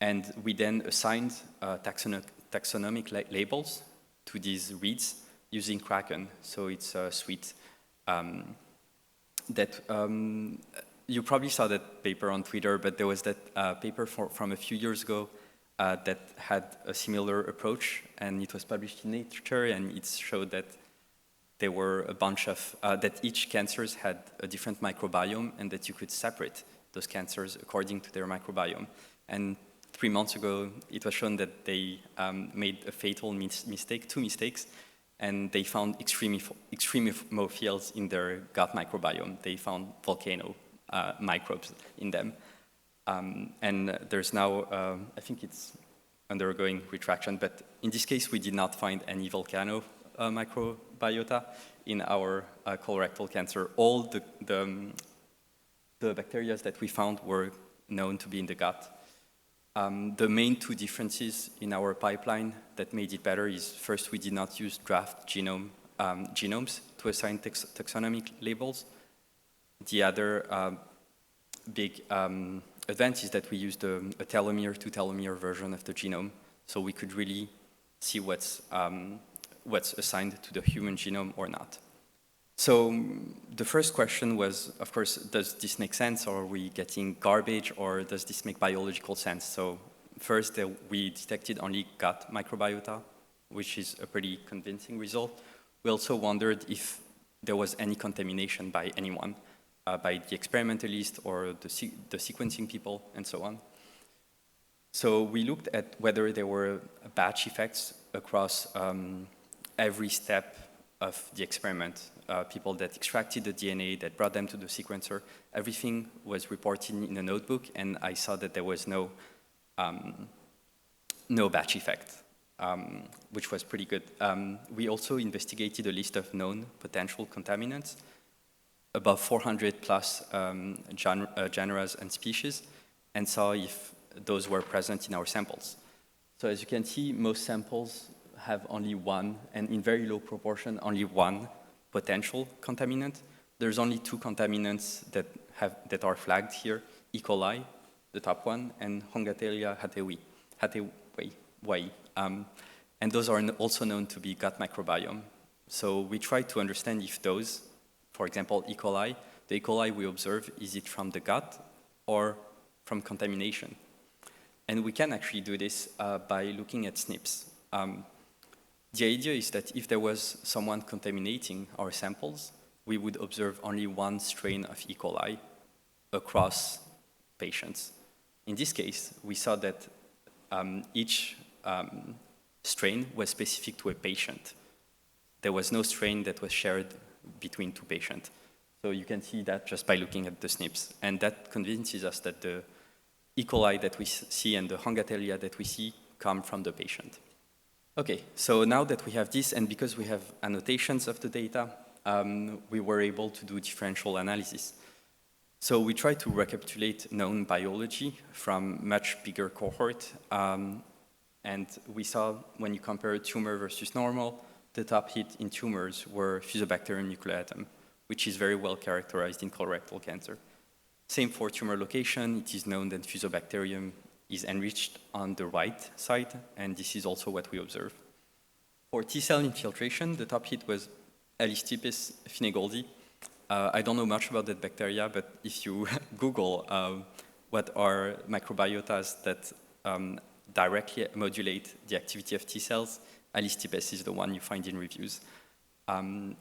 And we then assigned taxonomic labels to these reads using Kraken. So it's a suite that you probably saw that paper on Twitter, but there was that paper from a few years ago that had a similar approach, and it was published in Nature, and it showed that there were a bunch of, that each cancers had a different microbiome, and that you could separate those cancers according to their microbiome. And 3 months ago, it was shown that they made a fatal mistake, 2 mistakes, and they found extremophils in their gut microbiome. They found volcano microbes in them. And there's now, I think it's undergoing retraction, but in this case, we did not find any volcano microbiota in our colorectal cancer. All the bacteria that we found were known to be in the gut. The main 2 differences in our pipeline that made it better is, first, we did not use draft genomes to assign taxonomic labels. The other big advantage is that we used a telomere to telomere version of the genome, so we could really see what's assigned to the human genome or not. So the first question was, of course, does this make sense, or are we getting garbage, or does this make biological sense? So first, we detected only gut microbiota, which is a pretty convincing result. We also wondered if there was any contamination by anyone, by the experimentalist or the sequencing people, and so on. So we looked at whether there were batch effects across every step of the experiment. People that extracted the DNA, that brought them to the sequencer, everything was reported in a notebook, and I saw that there was no batch effect, which was pretty good. We also investigated a list of known potential contaminants, above 400 plus genera and species, and saw if those were present in our samples. So as you can see, most samples have only one, and in very low proportion, only one potential contaminant. There's only 2 contaminants that are flagged here: E. coli, the top one, and Hongatelia hatewii. And those are also known to be gut microbiome. So we try to understand if those, for example, E. coli, the E. coli we observe, is it from the gut or from contamination? And we can actually do this by looking at SNPs. The idea is that if there was someone contaminating our samples, we would observe only one strain of E. coli across patients. In this case, we saw that each strain was specific to a patient. there was no strain that was shared between two patients. So you can see that just by looking at the SNPs. And that convinces us that the E. coli that we see and the Hangatelia that we see come from the patient. Okay, so now that we have this, and because we have annotations of the data, we were able to do differential analysis. So we tried to recapitulate known biology from much bigger cohort, and we saw when you compare tumor versus normal, the top hit in tumors were Fusobacterium nucleatum, which is very well characterized in colorectal cancer. Same for tumor location. It is known that Fusobacterium is enriched on the right side, and this is also what we observe. For T-cell infiltration, the top hit was Elistipis finegoldi. I don't know much about that bacteria, but if you Google what are microbiotas that directly modulate the activity of T cells, Elistipis is the one you find in reviews. And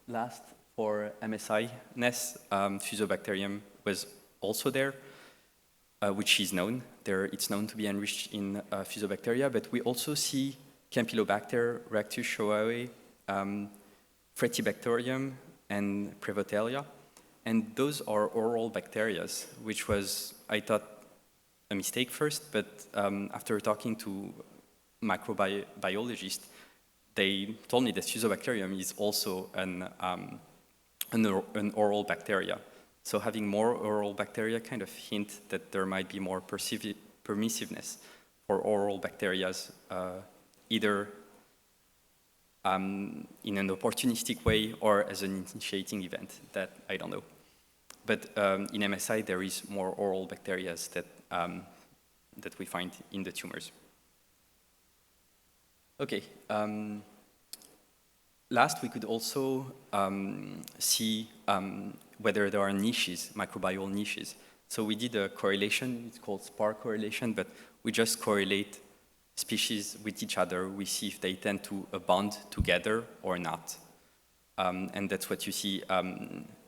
last, for MSI-ness, Fusobacterium was also there, which is known. It's known to be enriched in Fusobacteria, but we also see Campylobacter, Ractus shoaei, Fretibacterium, and Prevotella. And those are oral bacteria, which was, I thought, a mistake first, but after talking to microbiologists, they told me that Fusobacterium is also an oral bacteria. So having more oral bacteria kind of hint that there might be more permissiveness for oral bacteria, either in an opportunistic way or as an initiating event, that I don't know. But in MSI, there is more oral bacteria that we find in the tumors. Okay. Last, we could also see whether there are niches, microbial niches. So we did a correlation, it's called SPAR correlation, but we just correlate species with each other. We see if they tend to bond together or not. And that's what you see.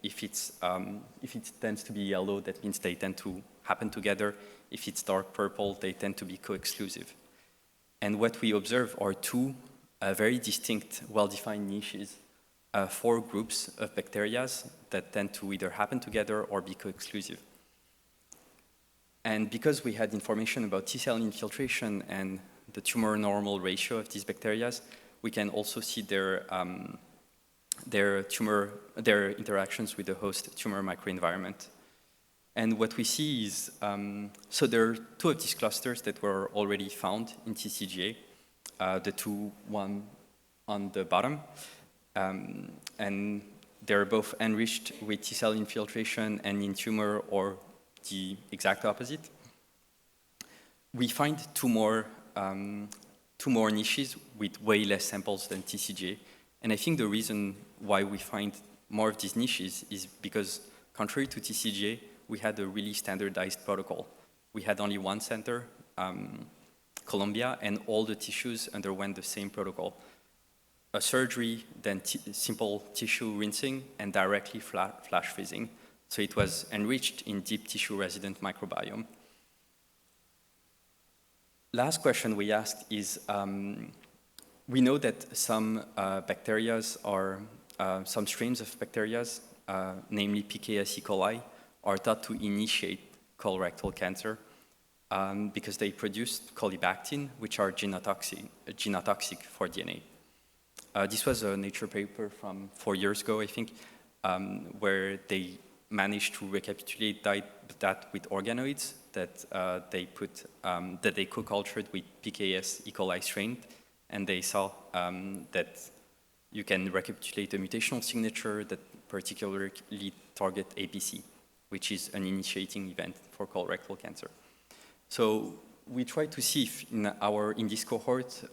If it tends to be yellow, that means they tend to happen together. If it's dark purple, they tend to be co-exclusive. And what we observe are two very distinct, well-defined niches, 4 groups of bacteria that tend to either happen together or be co-exclusive. And because we had information about T-cell infiltration and the tumor-normal ratio of these bacteria, we can also see their interactions with the host tumor microenvironment. And what we see is, so there are 2 of these clusters that were already found in TCGA, the one on the bottom, and they're both enriched with T-cell infiltration and in tumor, or the exact opposite. We find two more niches with way less samples than TCGA. And I think the reason why we find more of these niches is because, contrary to TCGA, we had a really standardized protocol. We had only one center, Columbia, and all the tissues underwent the same protocol. A surgery, then simple tissue rinsing, and directly flash freezing. So it was enriched in deep tissue resident microbiome. Last question we asked is, we know that some bacteria are, some strains of bacteria, namely PKS E. coli, are thought to initiate colorectal cancer because they produce colibactin, which are genotoxic for DNA. This was a Nature paper from 4 years ago, I think, where they managed to recapitulate that with organoids that they co-cultured with PKS E. coli strain, and they saw that you can recapitulate a mutational signature that particularly target APC, which is an initiating event for colorectal cancer. So we tried to see if in this cohort,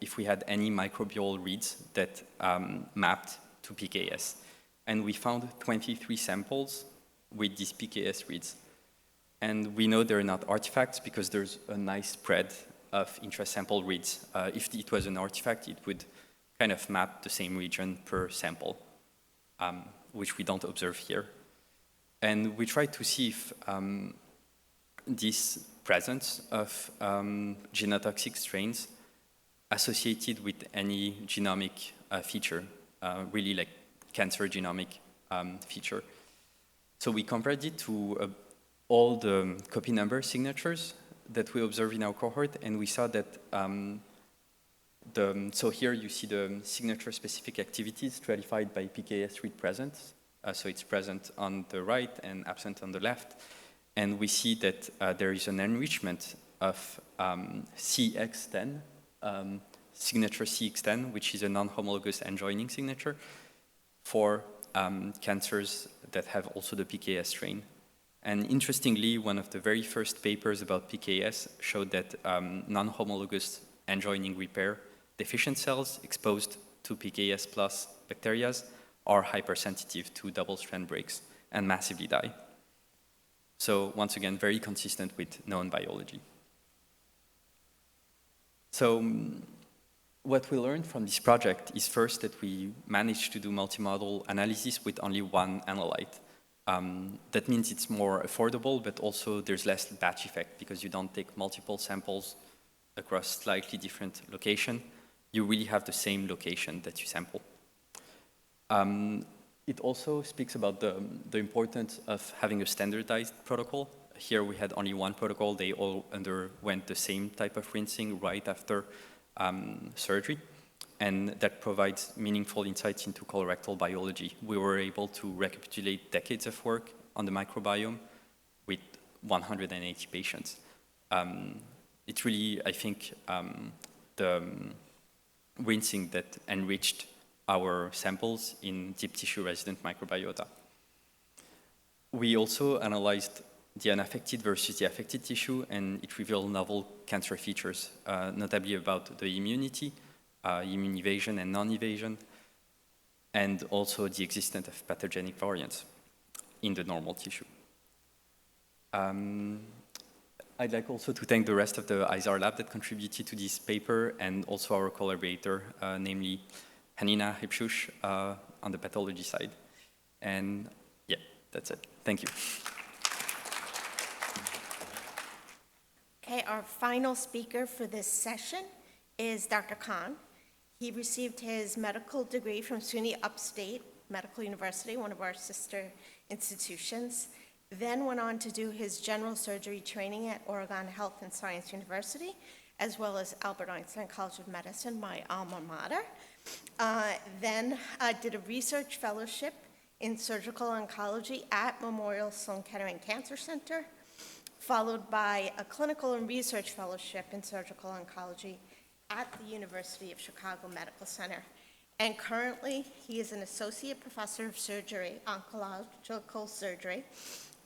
if we had any microbial reads that mapped to PKS. And we found 23 samples with these PKS reads. And we know they're not artifacts because there's a nice spread of intrasample reads. If it was an artifact, it would kind of map the same region per sample, which we don't observe here. And we tried to see if this presence of genotoxic strains associated with any genomic feature, really like cancer genomic feature. So we compared it to all the copy number signatures that we observe in our cohort, and we saw that so here you see the signature-specific activities stratified by PKS read presence. So it's present on the right and absent on the left. And we see that there is an enrichment of CX10, signature CX10, which is a non-homologous end-joining signature for cancers that have also the PKS strain. And interestingly, one of the very first papers about PKS showed that non-homologous end-joining repair deficient cells exposed to PKS plus bacteria are hypersensitive to double-strand breaks and massively die. So once again, very consistent with known biology. So what we learned from this project is first that we managed to do multimodal analysis with only one analyte. That means it's more affordable, but also there's less batch effect because you don't take multiple samples across slightly different location. You really have the same location that you sample. It also speaks about the importance of having a standardized protocol. Here we had only one protocol. They all underwent the same type of rinsing right after surgery. And that provides meaningful insights into colorectal biology. We were able to recapitulate decades of work on the microbiome with 180 patients. It's really, I think, the rinsing that enriched our samples in deep tissue resident microbiota. We also analyzed the unaffected versus the affected tissue, and it revealed novel cancer features, notably about the immunity, immune evasion and non-evasion, and also the existence of pathogenic variants in the normal tissue. I'd like also to thank the rest of the ISAR lab that contributed to this paper, and also our collaborator, namely Hanina Hipshush on the pathology side. And yeah, that's it. Thank you. Okay, our final speaker for this session is Dr. Khan. He received his medical degree from SUNY Upstate Medical University, one of our sister institutions, then went on to do his general surgery training at Oregon Health and Science University, as well as Albert Einstein College of Medicine, my alma mater. Then did a research fellowship in surgical oncology at Memorial Sloan Kettering Cancer Center, followed by a clinical and research fellowship in surgical oncology at the University of Chicago Medical Center. And currently, he is an associate professor of surgery, oncological surgery,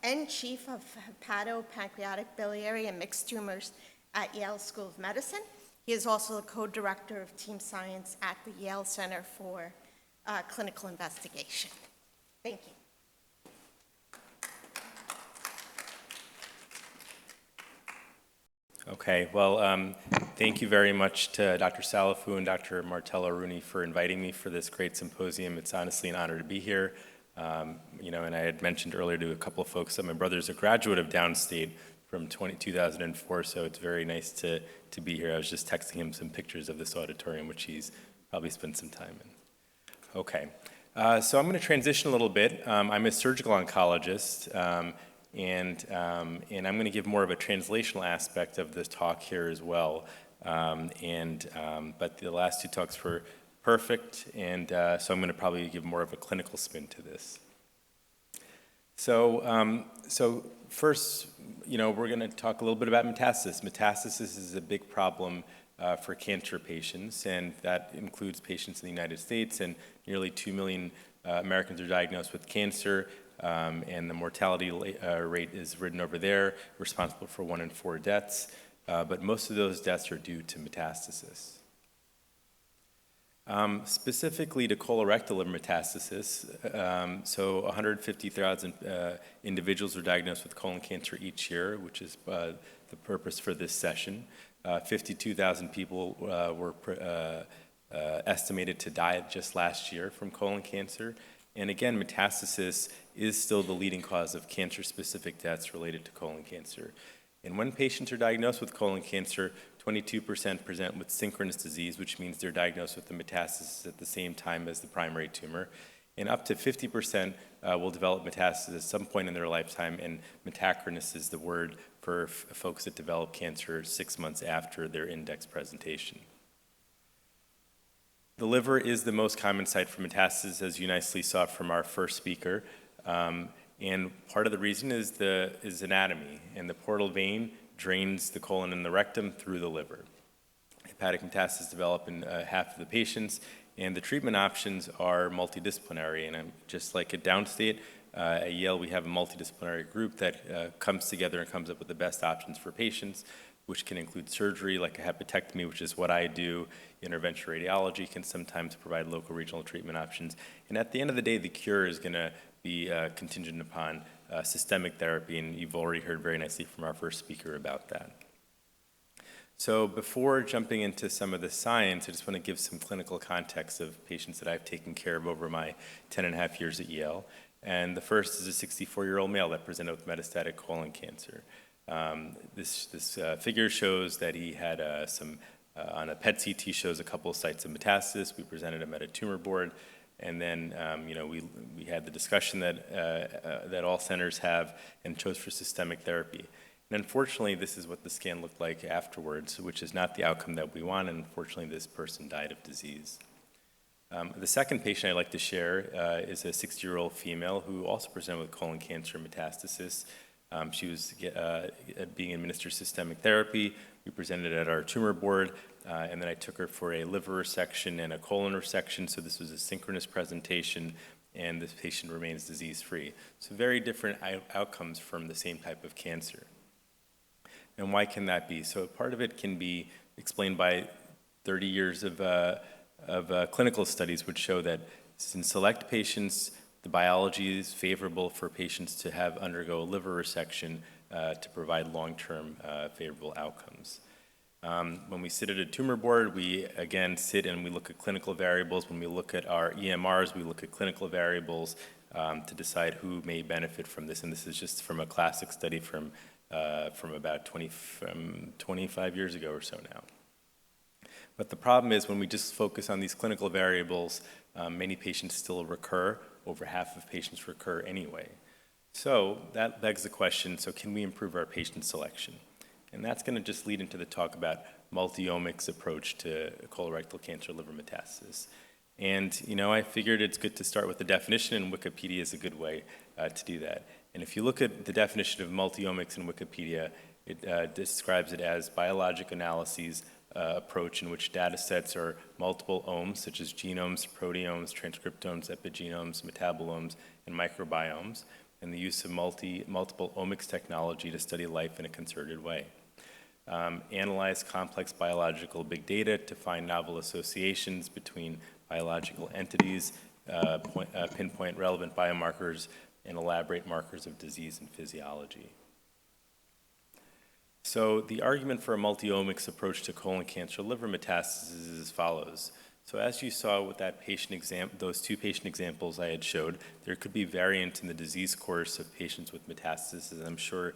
and chief of hepatopancreatic, biliary, and mixed tumors at Yale School of Medicine. He is also the co-director of team science at the Yale Center for Clinical Investigation. Thank you. Okay, well, thank you very much to Dr. Salafou and Dr. Martello-Rooney for inviting me for this great symposium. It's honestly an honor to be here. You know, and I had mentioned earlier to a couple of folks that my brother's a graduate of Downstate from 2004, so it's very nice to be here. I was just texting him some pictures of this auditorium, which he's probably spent some time in. Okay, so I'm going to transition a little bit. I'm a surgical oncologist, and I'm going to give more of a translational aspect of this talk here as well. But the last two talks were perfect, and so I'm going to probably give more of a clinical spin to this. So, first, you know, we're going to talk a little bit about metastasis. Metastasis is a big problem for cancer patients, and that includes patients in the United States, and nearly 2 million Americans are diagnosed with cancer, and the mortality rate is written over there, responsible for 1 in 4 deaths, but most of those deaths are due to metastasis. Specifically to colorectal liver metastasis, so 150,000 individuals are diagnosed with colon cancer each year, which is the purpose for this session. 52,000 people were estimated to die just last year from colon cancer. And again, metastasis is still the leading cause of cancer-specific deaths related to colon cancer. And when patients are diagnosed with colon cancer, 22% present with synchronous disease, which means they're diagnosed with the metastasis at the same time as the primary tumor. And up to 50% will develop metastasis at some point in their lifetime, and metachronous is the word for folks that develop cancer 6 months after their index presentation. The liver is the most common site for metastasis, as you nicely saw from our first speaker. And part of the reason is anatomy, and the portal vein drains the colon and the rectum through the liver. Hepatic metastases develop in half of the patients, and the treatment options are multidisciplinary. And just like at Downstate, at Yale, we have a multidisciplinary group that comes together and comes up with the best options for patients, which can include surgery, like a hepatectomy, which is what I do. Interventional radiology can sometimes provide local regional treatment options. And at the end of the day, the cure is going to be contingent upon systemic therapy, and you've already heard very nicely from our first speaker about that. So before jumping into some of the science, I just want to give some clinical context of patients that I've taken care of over my 10.5 years at Yale. And the first is a 64-year-old male that presented with metastatic colon cancer. This figure shows that he had on a PET CT shows a couple of sites of metastasis. We presented him at a tumor board. And then, we had the discussion that all centers have and chose for systemic therapy. And unfortunately, this is what the scan looked like afterwards, which is not the outcome that we want, and unfortunately, this person died of disease. The second patient I'd like to share is a 60-year-old female who also presented with colon cancer metastasis. She was being administered systemic therapy. We presented at our tumor board, and then I took her for a liver resection and a colon resection, so this was a synchronous presentation, and this patient remains disease-free. So very different outcomes from the same type of cancer. And why can that be? So part of it can be explained by 30 years of clinical studies which show that in select patients, the biology is favorable for patients to undergo a liver resection to provide long-term favorable outcomes. When we sit at a tumor board, we again sit and we look at clinical variables. When we look at our EMRs, we look at clinical variables to decide who may benefit from this. And this is just from a classic study from about 25 years ago or so now. But the problem is when we just focus on these clinical variables, many patients still recur. Over half of patients recur anyway. So that begs the question, so can we improve our patient selection? And that's going to just lead into the talk about multi-omics approach to colorectal cancer liver metastasis. And, I figured it's good to start with the definition, and Wikipedia is a good way to do that. And if you look at the definition of multi-omics in Wikipedia, it describes it as biologic analyses approach in which data sets are multiple omes, such as genomes, proteomes, transcriptomes, epigenomes, metabolomes, and microbiomes, and the use of multiple omics technology to study life in a concerted way. Analyze complex biological big data to find novel associations between biological entities, pinpoint relevant biomarkers, and elaborate markers of disease and physiology. So the argument for a multi-omics approach to colon cancer liver metastasis is as follows. So as you saw with that those two patient examples I had showed, there could be variant in the disease course of patients with metastasis, as I'm sure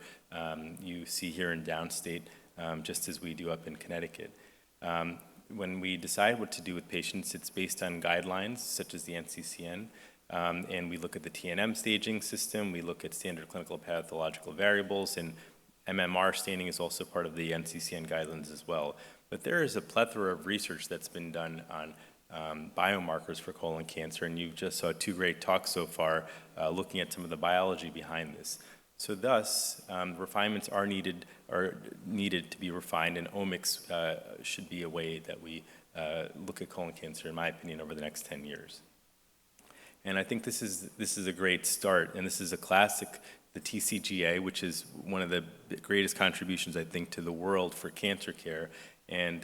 you see here in Downstate, just as we do up in Connecticut. When we decide what to do with patients, it's based on guidelines such as the NCCN, and we look at the TNM staging system, we look at standard clinical pathological variables, and MMR staining is also part of the NCCN guidelines as well. But there is a plethora of research that's been done on biomarkers for colon cancer, and you just saw two great talks so far looking at some of the biology behind this. So thus, refinements are needed to be refined, and omics should be a way that we look at colon cancer, in my opinion, over the next 10 years. And I think this is a great start, and this is a classic, the TCGA, which is one of the greatest contributions, I think, to the world for cancer care. And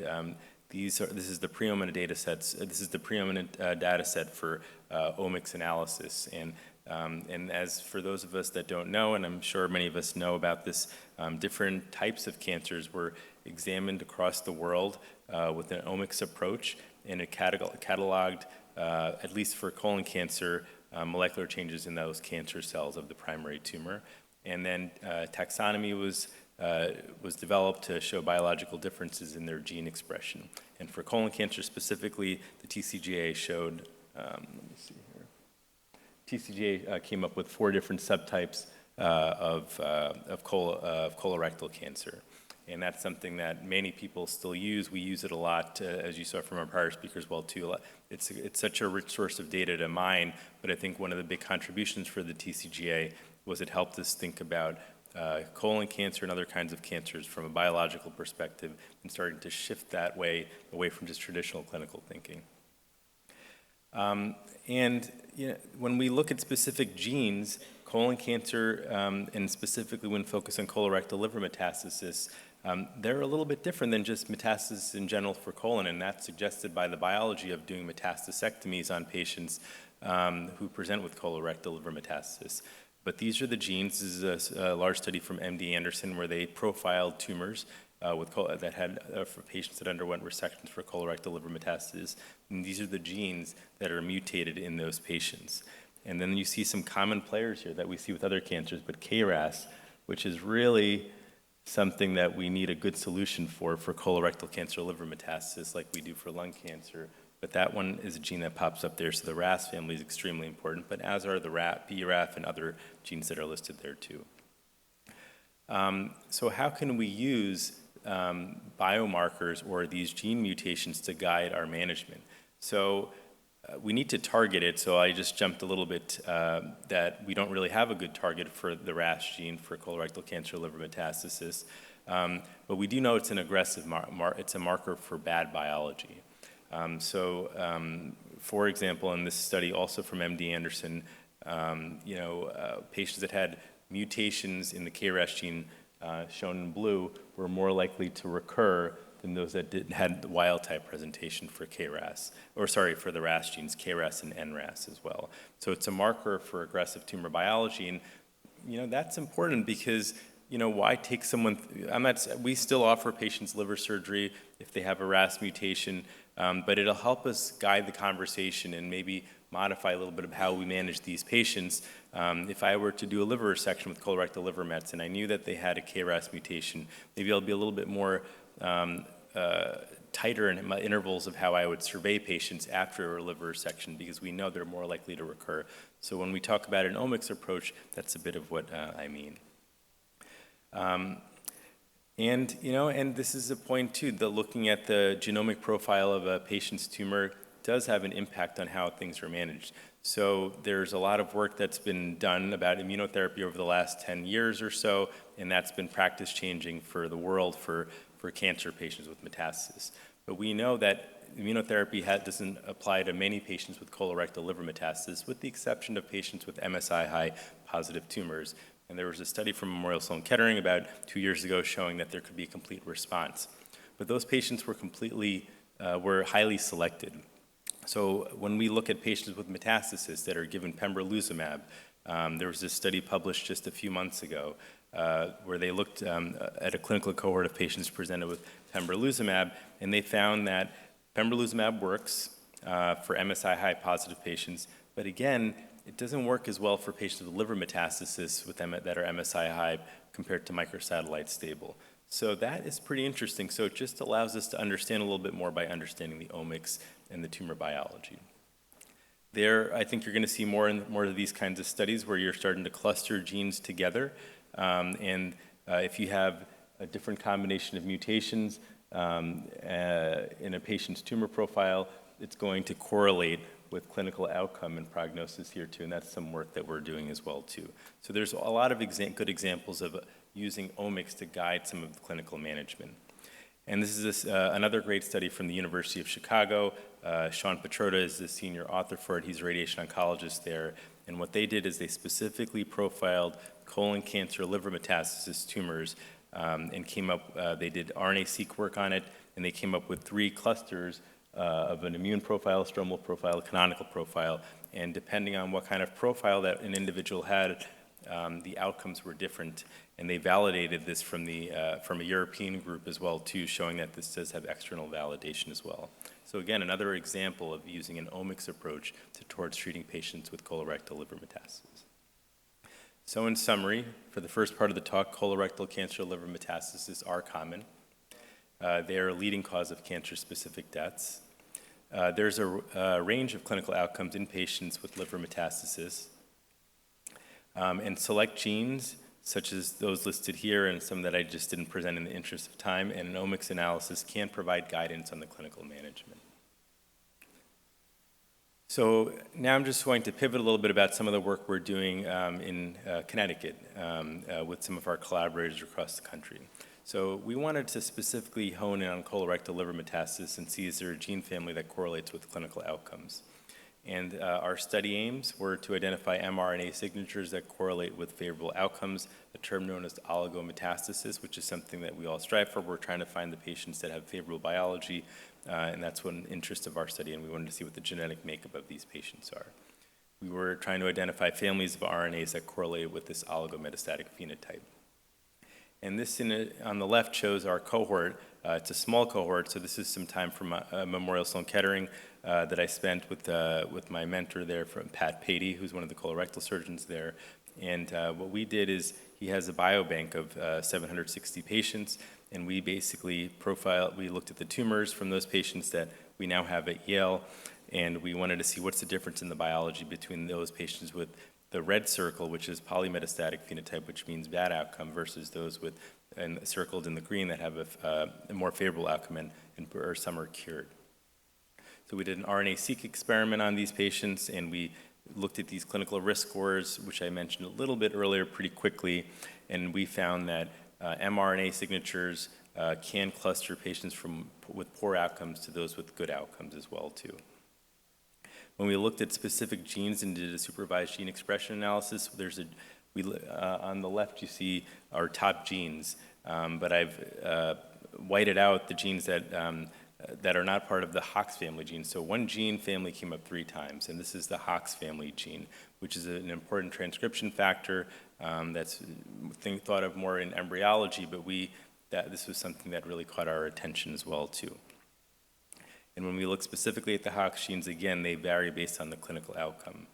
this is the preeminent data sets. This is the preeminent data set for omics analysis. And as for those of us that don't know, and I'm sure many of us know about this, different types of cancers were examined across the world with an omics approach, and it cataloged, at least for colon cancer, molecular changes in those cancer cells of the primary tumor. And then taxonomy was was developed to show biological differences in their gene expression. And for colon cancer specifically, the TCGA showed, let me see here. TCGA came up with 4 different subtypes of colorectal cancer. And that's something that many people still use. We use it a lot, as you saw from our prior speakers well too. It's such a rich source of data to mine, but I think one of the big contributions for the TCGA was it helped us think about colon cancer and other kinds of cancers from a biological perspective and starting to shift that way away from just traditional clinical thinking. And when we look at specific genes, colon cancer, and specifically when focused on colorectal liver metastasis, they're a little bit different than just metastasis in general for colon, and that's suggested by the biology of doing metastasectomies on patients who present with colorectal liver metastasis. But these are the genes. This is a large study from MD Anderson where they profiled tumors that had for patients that underwent resections for colorectal liver metastasis. And these are the genes that are mutated in those patients. And then you see some common players here that we see with other cancers, but KRAS, which is really something that we need a good solution for colorectal cancer liver metastasis like we do for lung cancer. But that one is a gene that pops up there, so the RAS family is extremely important, but as are the BRAF and other genes that are listed there too. So how can we use biomarkers or these gene mutations to guide our management? So we need to target it, so I just jumped a little bit that we don't really have a good target for the RAS gene for colorectal cancer liver metastasis, but we do know it's an aggressive it's a marker for bad biology. For example, in this study also from MD Anderson, patients that had mutations in the KRAS gene shown in blue were more likely to recur than those that had the wild type presentation for KRAS, for the RAS genes, KRAS and NRAS as well. So it's a marker for aggressive tumor biology, and that's important because why take someone? We still offer patients liver surgery if they have a RAS mutation, but it'll help us guide the conversation and maybe modify a little bit of how we manage these patients. If I were to do a liver resection with colorectal liver mets and I knew that they had a KRAS mutation, maybe I'll be a little bit more tighter in my intervals of how I would survey patients after a liver resection because we know they're more likely to recur. So when we talk about an omics approach, that's a bit of what I mean. And this is a point too, that looking at the genomic profile of a patient's tumor does have an impact on how things are managed. So there's a lot of work that's been done about immunotherapy over the last 10 years or so, and that's been practice changing for the world for cancer patients with metastasis. But we know that immunotherapy doesn't apply to many patients with colorectal liver metastasis, with the exception of patients with MSI-high positive tumors. And there was a study from Memorial Sloan Kettering about 2 years ago showing that there could be a complete response. But those patients were highly selected. So when we look at patients with metastasis that are given pembrolizumab, there was this study published just a few months ago where they looked at a clinical cohort of patients presented with pembrolizumab, and they found that pembrolizumab works for MSI-high positive patients, but again, it doesn't work as well for patients with liver metastasis that are MSI-high compared to microsatellite stable. So that is pretty interesting. So it just allows us to understand a little bit more by understanding the omics and the tumor biology. I think you're going to see more and more of these kinds of studies where you're starting to cluster genes together. And if you have a different combination of mutations in a patient's tumor profile, it's going to correlate with clinical outcome and prognosis here too, and that's some work that we're doing as well too. So there's a lot of good examples of using omics to guide some of the clinical management. And this is another great study from the University of Chicago. Sean Petrotta is the senior author for it. He's a radiation oncologist there. And what they did is they specifically profiled colon cancer, liver metastasis tumors, and came up, they did RNA-seq work on it, and they came up with 3 clusters of an immune profile, stromal profile, canonical profile, and depending on what kind of profile that an individual had, the outcomes were different. And they validated this from a European group as well too, showing that this does have external validation as well. So again, another example of using an omics approach towards treating patients with colorectal liver metastasis. So in summary, for the first part of the talk, colorectal cancer liver metastases are common. They are a leading cause of cancer-specific deaths. There's a range of clinical outcomes in patients with liver metastasis. And select genes, such as those listed here and some that I just didn't present in the interest of time, and an omics analysis can provide guidance on the clinical management. So now I'm just going to pivot a little bit about some of the work we're doing in Connecticut with some of our collaborators across the country. So we wanted to specifically hone in on colorectal liver metastasis and see is there a gene family that correlates with clinical outcomes. And our study aims were to identify mRNA signatures that correlate with favorable outcomes, a term known as oligometastasis, which is something that we all strive for. We're trying to find the patients that have favorable biology, and that's one interest of our study, and we wanted to see what the genetic makeup of these patients are. We were trying to identify families of RNAs that correlated with this oligometastatic phenotype. And this on the left shows our cohort. It's a small cohort, so this is some time from Memorial Sloan Kettering that I spent with my mentor there, from Pat Patey, who's one of the colorectal surgeons there. And what we did is he has a biobank of 760 patients, and we basically we looked at the tumors from those patients that we now have at Yale, and we wanted to see what's the difference in the biology between those patients with the red circle, which is polymetastatic phenotype, which means bad outcome, versus those with, and circled in the green, that have a more favorable outcome, or some are cured. So we did an RNA-seq experiment on these patients, and we looked at these clinical risk scores, which I mentioned a little bit earlier pretty quickly, and we found that mRNA signatures can cluster patients with poor outcomes to those with good outcomes as well, too. When we looked at specific genes and did a supervised gene expression analysis, on the left you see our top genes, but I've whited out the genes that are not part of the Hox family genes. So one gene family came up 3 times, and this is the Hox family gene, which is an important transcription factor that's thought of more in embryology, but this was something that really caught our attention as well, too. And when we look specifically at the Hox genes, again, they vary based on the clinical outcome.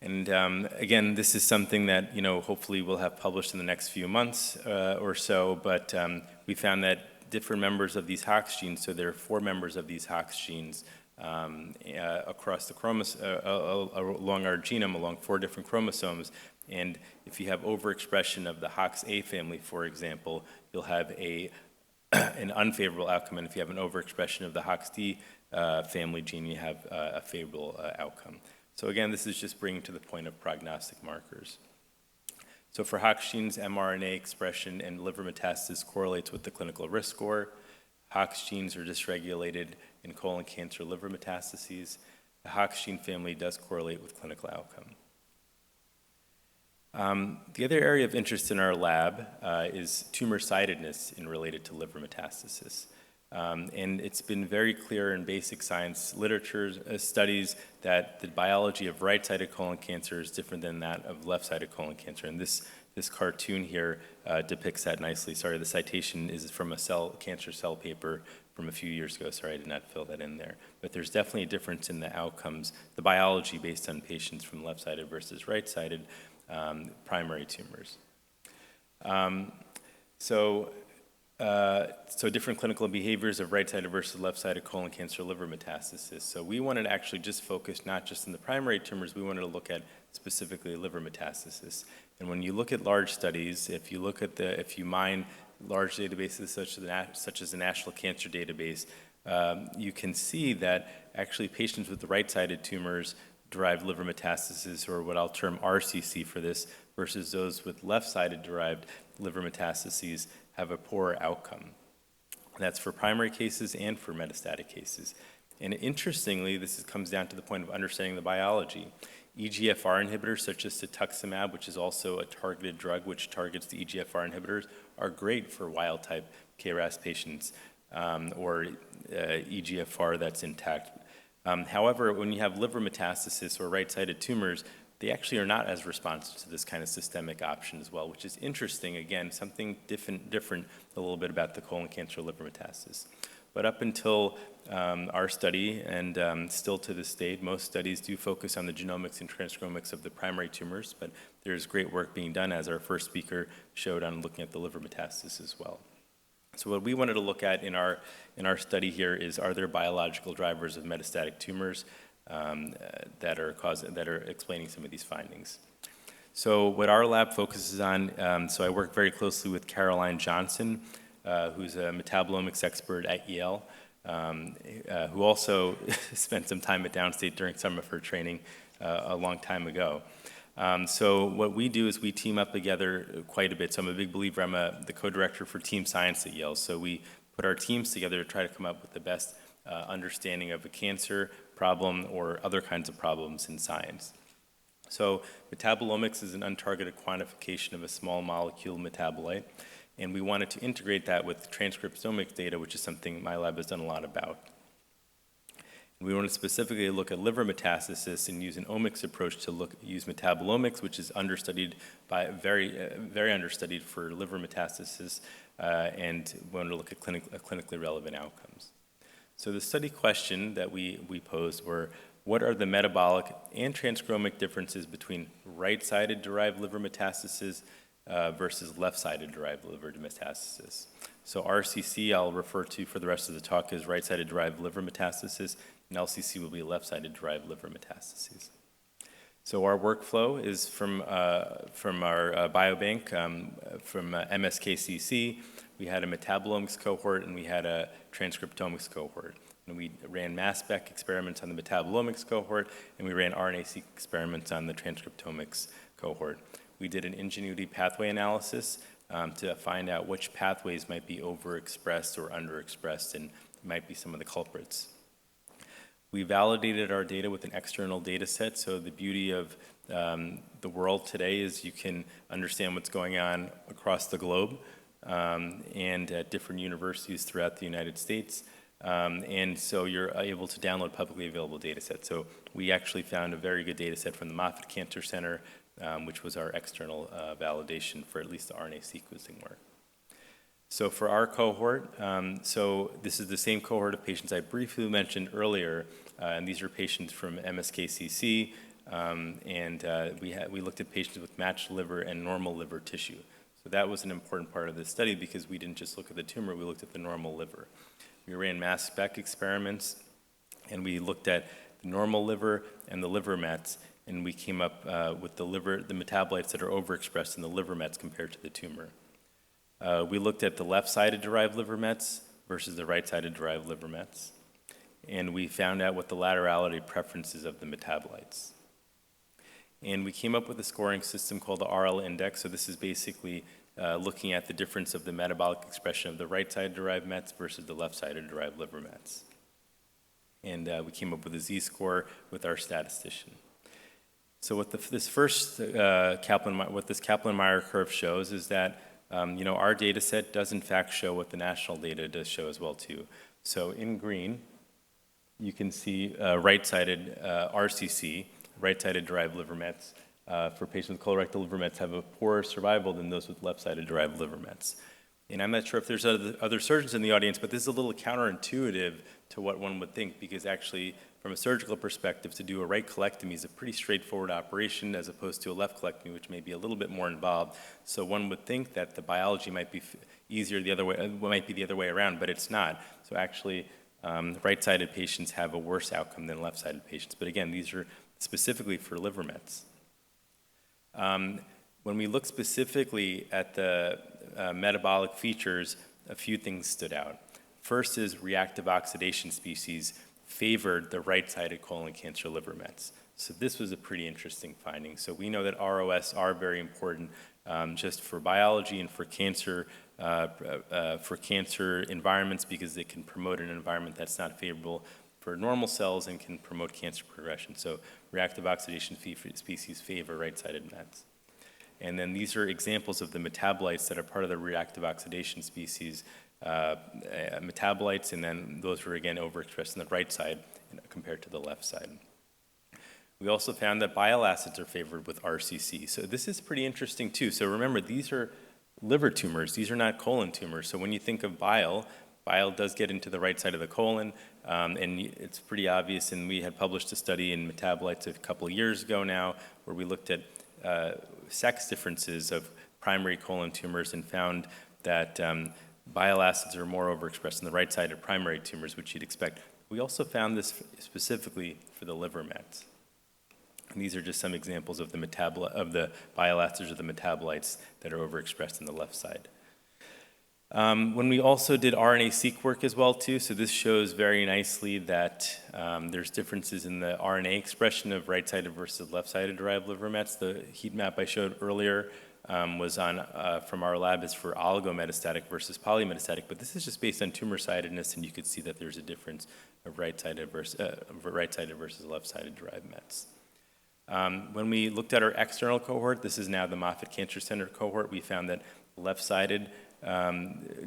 And again, this is something that, hopefully we'll have published in the next few months or so, but we found that different members of these Hox genes, so there are 4 members of these Hox genes across the along our genome, along 4 different chromosomes. And if you have overexpression of the Hox A family, for example, you'll have an unfavorable outcome, and if you have an overexpression of the Hox D family gene, you have a favorable outcome. So again, this is just bringing to the point of prognostic markers. So for Hox genes, mRNA expression and liver metastasis correlates with the clinical risk score. Hox genes are dysregulated in colon cancer liver metastases. The Hox gene family does correlate with clinical outcome. The other area of interest in our lab is tumor-sidedness related to liver metastasis. And it's been very clear in basic science literature studies that the biology of right-sided colon cancer is different than that of left-sided colon cancer. And this cartoon here depicts that nicely. Sorry, the citation is from a cancer cell paper from a few years ago. Sorry, I did not fill that in there. But there's definitely a difference in the outcomes, the biology based on patients from left-sided versus right-sided primary tumors. So different clinical behaviors of right-sided versus left-sided colon cancer liver metastasis. So we wanted to actually just focus not just on the primary tumors, we wanted to look at specifically liver metastasis. And when you look at large studies, if you mine large databases such as the National Cancer Database, you can see that actually patients with the right-sided tumors derived liver metastasis, or what I'll term RCC for this, versus those with left-sided derived liver metastases have a poorer outcome. That's for primary cases and for metastatic cases. And interestingly, this comes down to the point of understanding the biology. EGFR inhibitors such as cetuximab, which is also a targeted drug which targets the EGFR inhibitors, are great for wild-type KRAS patients or EGFR that's intact. However, when you have liver metastasis or right-sided tumors, they actually are not as responsive to this kind of systemic option as well, which is interesting. Again, something different a little bit about the colon cancer liver metastasis. But up until our study, and still to this date, most studies do focus on the genomics and transcriptomics of the primary tumors, but there's great work being done, as our first speaker showed, on looking at the liver metastasis as well. So what we wanted to look at in our study here is, are there biological drivers of metastatic tumors that are explaining some of these findings? So what our lab focuses on, so I work very closely with Caroline Johnson, who's a metabolomics expert at Yale, who also spent some time at Downstate during some of her training a long time ago. So what we do is we team up together quite a bit. So I'm a big believer. I'm the co-director for team science at Yale. So we put our teams together to try to come up with the best understanding of a cancer problem or other kinds of problems in science. So metabolomics is an untargeted quantification of a small molecule metabolite, and we wanted to integrate that with transcriptomic data, which is something my lab has done a lot about. We want to specifically look at liver metastasis and use an omics approach to use metabolomics, which is understudied very understudied for liver metastasis, and we want to look at clinically relevant outcomes. So the study question that we posed were, what are the metabolic and transcriptomic differences between right-sided derived liver metastasis versus left-sided derived liver metastasis? So RCC I'll refer to for the rest of the talk as right-sided derived liver metastasis, and LCC will be left-sided derived liver metastases. So our workflow is from our biobank, from MSKCC. We had a metabolomics cohort and we had a transcriptomics cohort. And we ran mass spec experiments on the metabolomics cohort, and we ran RNA-seq experiments on the transcriptomics cohort. We did an ingenuity pathway analysis to find out which pathways might be overexpressed or underexpressed and might be some of the culprits. We validated our data with an external data set, so the beauty of the world today is you can understand what's going on across the globe and at different universities throughout the United States. And so you're able to download publicly available data sets. So we actually found a very good data set from the Moffitt Cancer Center, which was our external validation for at least the RNA sequencing work. So for our cohort, so this is the same cohort of patients I briefly mentioned earlier, and these are patients from MSKCC, and we looked at patients with matched liver and normal liver tissue. So that was an important part of the study because we didn't just look at the tumor, we looked at the normal liver. We ran mass spec experiments, and we looked at the normal liver and the liver mets, and we came up with the metabolites that are overexpressed in the liver mets compared to the tumor. We looked at the left-sided derived liver mets versus the right-sided derived liver mets, and we found out what the laterality preferences of the metabolites. And we came up with a scoring system called the RL index. So this is basically looking at the difference of the metabolic expression of the right-sided derived mets versus the left-sided derived liver mets. And we came up with a z-score with our statistician. So what this Kaplan-Meier curve shows is that our data set does in fact show what the national data does show as well too. So in green, you can see right-sided RCC, right-sided derived liver mets, for patients with colorectal liver mets have a poorer survival than those with left-sided derived liver mets. And I'm not sure if there's other surgeons in the audience, but this is a little counterintuitive to what one would think, because actually, from a surgical perspective, to do a right colectomy is a pretty straightforward operation as opposed to a left colectomy, which may be a little bit more involved. So one would think that the biology might be easier the other way, might be the other way around, but it's not. So actually, right-sided patients have a worse outcome than left-sided patients. But again, these are specifically for liver mets. When we look specifically at the metabolic features, a few things stood out. First is reactive oxidation species favored the right-sided colon cancer liver mets. So this was a pretty interesting finding. So we know that ROS are very important just for biology and for cancer environments, because they can promote an environment that's not favorable for normal cells and can promote cancer progression. So reactive oxidation species favor right-sided mets. And then these are examples of the metabolites that are part of the reactive oxidation species metabolites, and then those were again overexpressed on the right side compared to the left side. We also found that bile acids are favored with RCC. So this is pretty interesting too. So remember, these are liver tumors. These are not colon tumors. So when you think of bile, Bile does get into the right side of the colon, and it's pretty obvious, and we had published a study in Metabolites a couple of years ago now, where we looked at sex differences of primary colon tumors and found that bile acids are more overexpressed on the right side of primary tumors, which you'd expect. We also found this specifically for the liver mets. And these are just some examples of the bile acids or the metabolites that are overexpressed on the left side. When we also did RNA-seq work as well too, so this shows very nicely that there's differences in the RNA expression of right-sided versus left-sided derived liver mets. The heat map I showed earlier was from our lab is for oligometastatic versus polymetastatic, but this is just based on tumor-sidedness, and you could see that there's a difference of right-sided versus left-sided derived mets. When we looked at our external cohort, this is now the Moffitt Cancer Center cohort, we found that left-sided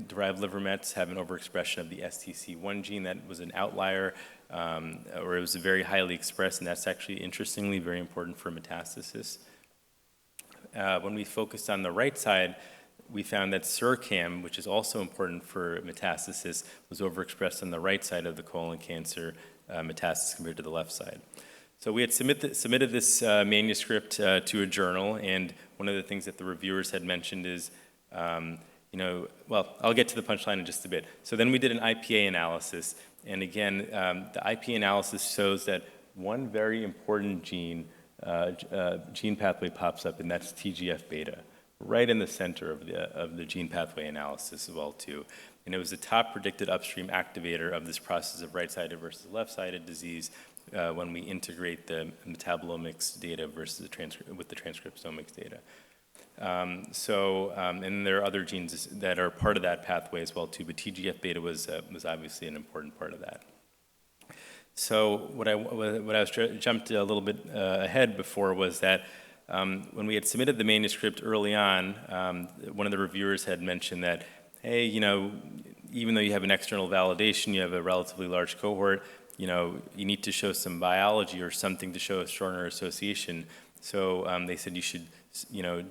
derived liver mets have an overexpression of the STC1 gene. That was an outlier, or it was very highly expressed, and that's actually, interestingly, very important for metastasis. When we focused on the right side, we found that SURCAM, which is also important for metastasis, was overexpressed on the right side of the colon cancer metastasis compared to the left side. So we had submitted this manuscript to a journal, and one of the things that the reviewers had mentioned is, well, I'll get to the punchline in just a bit. So then we did an IPA analysis, and again, the IPA analysis shows that one very important gene pathway pops up, and that's TGF-beta, right in the center of the gene pathway analysis as well too. And it was the top predicted upstream activator of this process of right-sided versus left-sided disease when we integrate the metabolomics data versus with the transcriptomics data. And there are other genes that are part of that pathway as well too, but TGF-beta was obviously an important part of that. So what I was jumped a little bit ahead before was that when we had submitted the manuscript early on, one of the reviewers had mentioned that, hey, even though you have an external validation, you have a relatively large cohort, you need to show some biology or something to show a stronger association. So they said you should,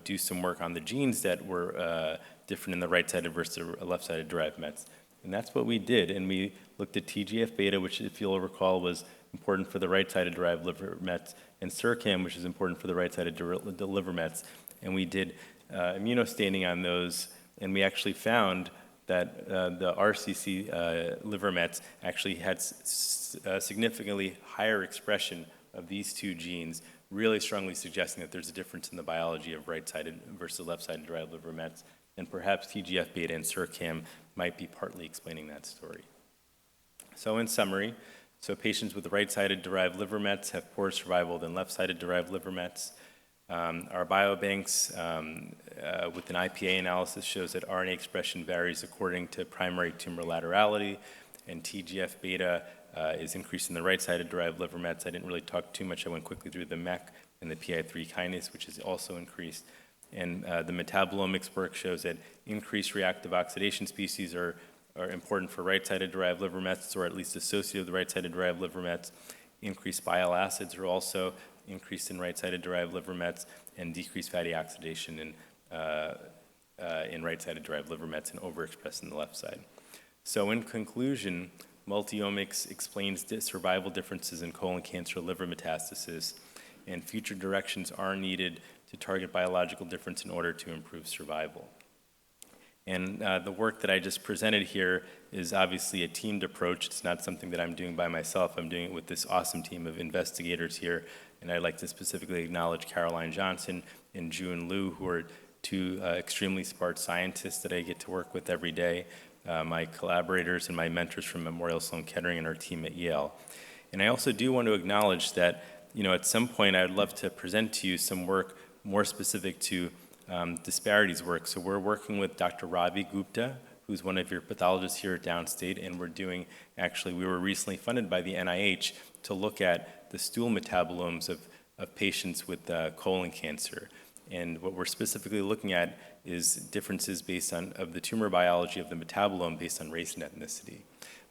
do some work on the genes that were different in the right-sided versus left-sided derived mets. And that's what we did. And we looked at TGF-beta, which, if you'll recall, was important for the right-sided derived liver mets, and SURCAM, which is important for the right-sided liver mets. And we did immunostaining on those, and we actually found that the RCC liver mets actually had significantly higher expression of these two genes, really strongly suggesting that there's a difference in the biology of right-sided versus left-sided derived liver mets, and perhaps TGF-beta and SURCAM might be partly explaining that story. So in summary, patients with right-sided derived liver mets have poorer survival than left-sided derived liver mets. Our biobanks with an IPA analysis shows that RNA expression varies according to primary tumor laterality, and TGF-beta is increased in the right-sided derived liver mets. I didn't really talk too much. I went quickly through the MEK and the PI3 kinase, which is also increased. And the metabolomics work shows that increased reactive oxidation species are important for right-sided derived liver mets, or at least associated with the right-sided derived liver mets. Increased bile acids are also increased in right-sided derived liver mets, and decreased fatty oxidation in right-sided derived liver mets and overexpressed in the left side. So in conclusion, multi-omics explains survival differences in colon cancer liver metastasis, and future directions are needed to target biological difference in order to improve survival. And the work that I just presented here is obviously a teamed approach. It's not something that I'm doing by myself. I'm doing it with this awesome team of investigators here. And I'd like to specifically acknowledge Caroline Johnson and June Liu, who are two extremely smart scientists that I get to work with every day, my collaborators and my mentors from Memorial Sloan Kettering and our team at Yale. And I also do want to acknowledge that, at some point I would love to present to you some work more specific to disparities work. So we're working with Dr. Ravi Gupta, who's one of your pathologists here at Downstate, and we were recently funded by the NIH to look at the stool metabolomes of patients with colon cancer. And what we're specifically looking at is differences of the tumor biology of the metabolome based on race and ethnicity.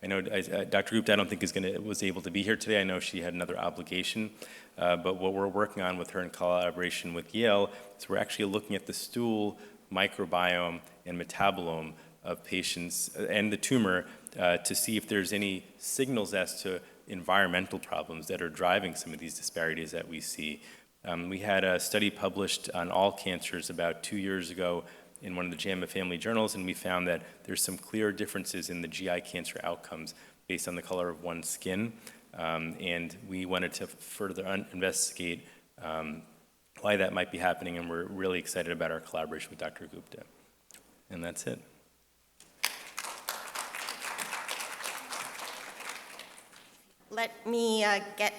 I know Dr. Gupta, I don't think was able to be here today. I know she had another obligation, but what we're working on with her in collaboration with Yale is we're actually looking at the stool microbiome and metabolome of patients and the tumor to see if there's any signals as to environmental problems that are driving some of these disparities that we see. We had a study published on all cancers about 2 years ago in one of the JAMA Family Journals, and we found that there's some clear differences in the GI cancer outcomes based on the color of one's skin. And we wanted to further investigate why that might be happening, and we're really excited about our collaboration with Dr. Gupta. And that's it. Let me get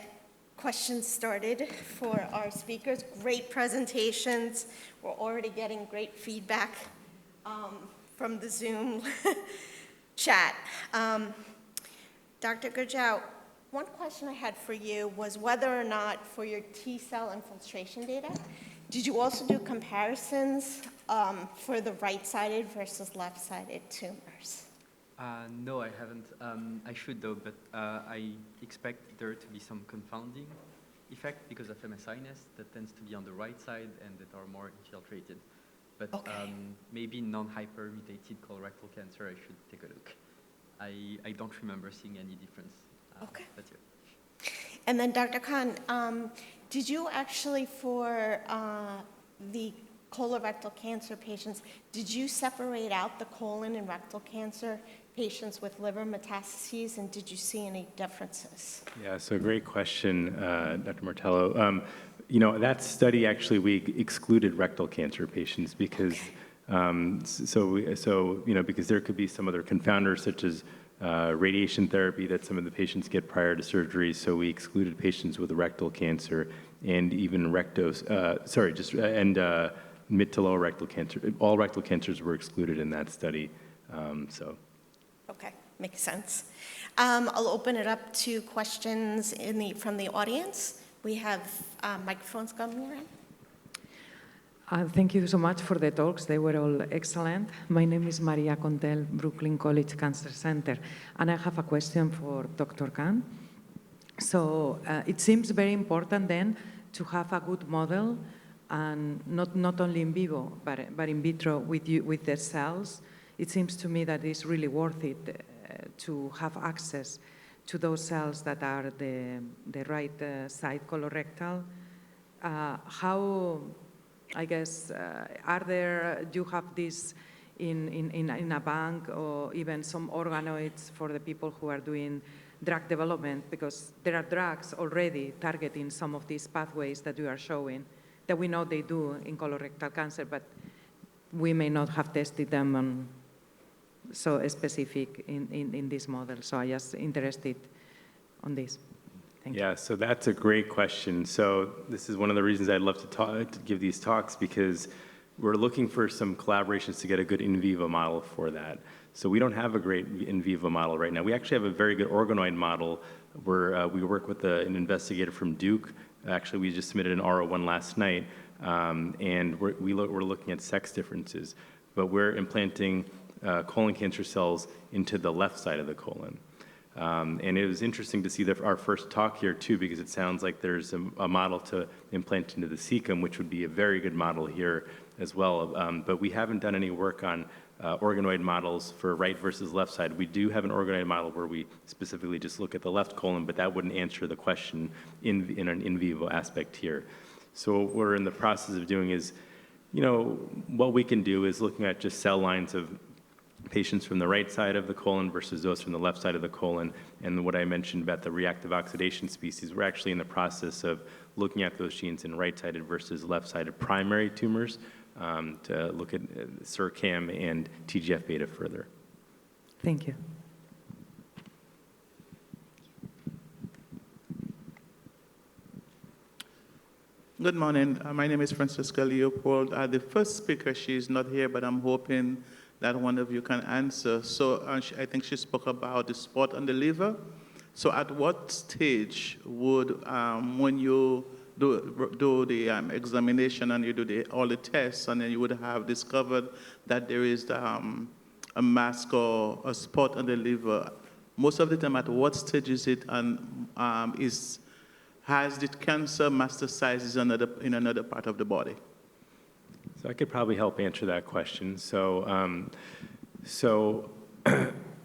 questions started for our speakers. Great presentations. We're already getting great feedback from the Zoom chat. Dr. Gurjao, one question I had for you was whether or not for your T-cell infiltration data, did you also do comparisons for the right-sided versus left-sided tumors? No, I haven't. I should though, but I expect there to be some confounding effect because of MSI-ness that tends to be on the right side and that are more infiltrated. But Okay. Maybe non-hypermutated colorectal cancer, I should take a look. I don't remember seeing any difference. Okay. That's it. And then Dr. Khan, did you actually, for the colorectal cancer patients, did you separate out the colon and rectal cancer patients with liver metastases, and did you see any differences? Yeah, so great question, Dr. Martello. You know, that study actually, we excluded rectal cancer patients because, because there could be some other confounders such as radiation therapy that some of the patients get prior to surgery. So we excluded patients with rectal cancer and even mid to lower rectal cancer. All rectal cancers were excluded in that study. Okay, makes sense. I'll open it up to questions from the audience. We have microphones coming around. Thank you so much for the talks. They were all excellent. My name is Maria Contel, Brooklyn College Cancer Center, and I have a question for Dr. Khan. So it seems very important then to have a good model, and not only in vivo, but in vitro with the cells. It seems to me that it's really worth it to have access to those cells that are the right side colorectal. How, I guess, do you have this in a bank or even some organoids for the people who are doing drug development? Because there are drugs already targeting some of these pathways that you are showing, that we know they do in colorectal cancer, but we may not have tested them on so specific in this model. So I'm just interested on this. Thank you. Yeah, so that's a great question. So this is one of the reasons I'd love to give these talks, because we're looking for some collaborations to get a good in vivo model for that. So we don't have a great in vivo model right now. We actually have a very good organoid model where we work with an investigator from Duke. Actually, we just submitted an R01 last night, and we're looking at sex differences. But we're implanting colon cancer cells into the left side of the colon. And it was interesting to see our first talk here, too, because it sounds like there's a model to implant into the cecum, which would be a very good model here as well. But we haven't done any work on organoid models for right versus left side. We do have an organoid model where we specifically just look at the left colon, but that wouldn't answer the question in an in vivo aspect here. So what we're in the process of doing is, what we can do is looking at just cell lines of patients from the right side of the colon versus those from the left side of the colon. And what I mentioned about the reactive oxidation species, we're actually in the process of looking at those genes in right-sided versus left-sided primary tumors to look at SIRCAM and TGF-beta further. Thank you. Good morning. My name is Francisca Leopold. The first speaker, she's not here, but I'm hoping that one of you can answer. So I think she spoke about the spot on the liver. So at what stage would, when you do the examination and you do all the tests, and then you would have discovered that there is a mass or a spot on the liver, most of the time at what stage is it, and has the cancer metastasized in another part of the body? So I could probably help answer that question. So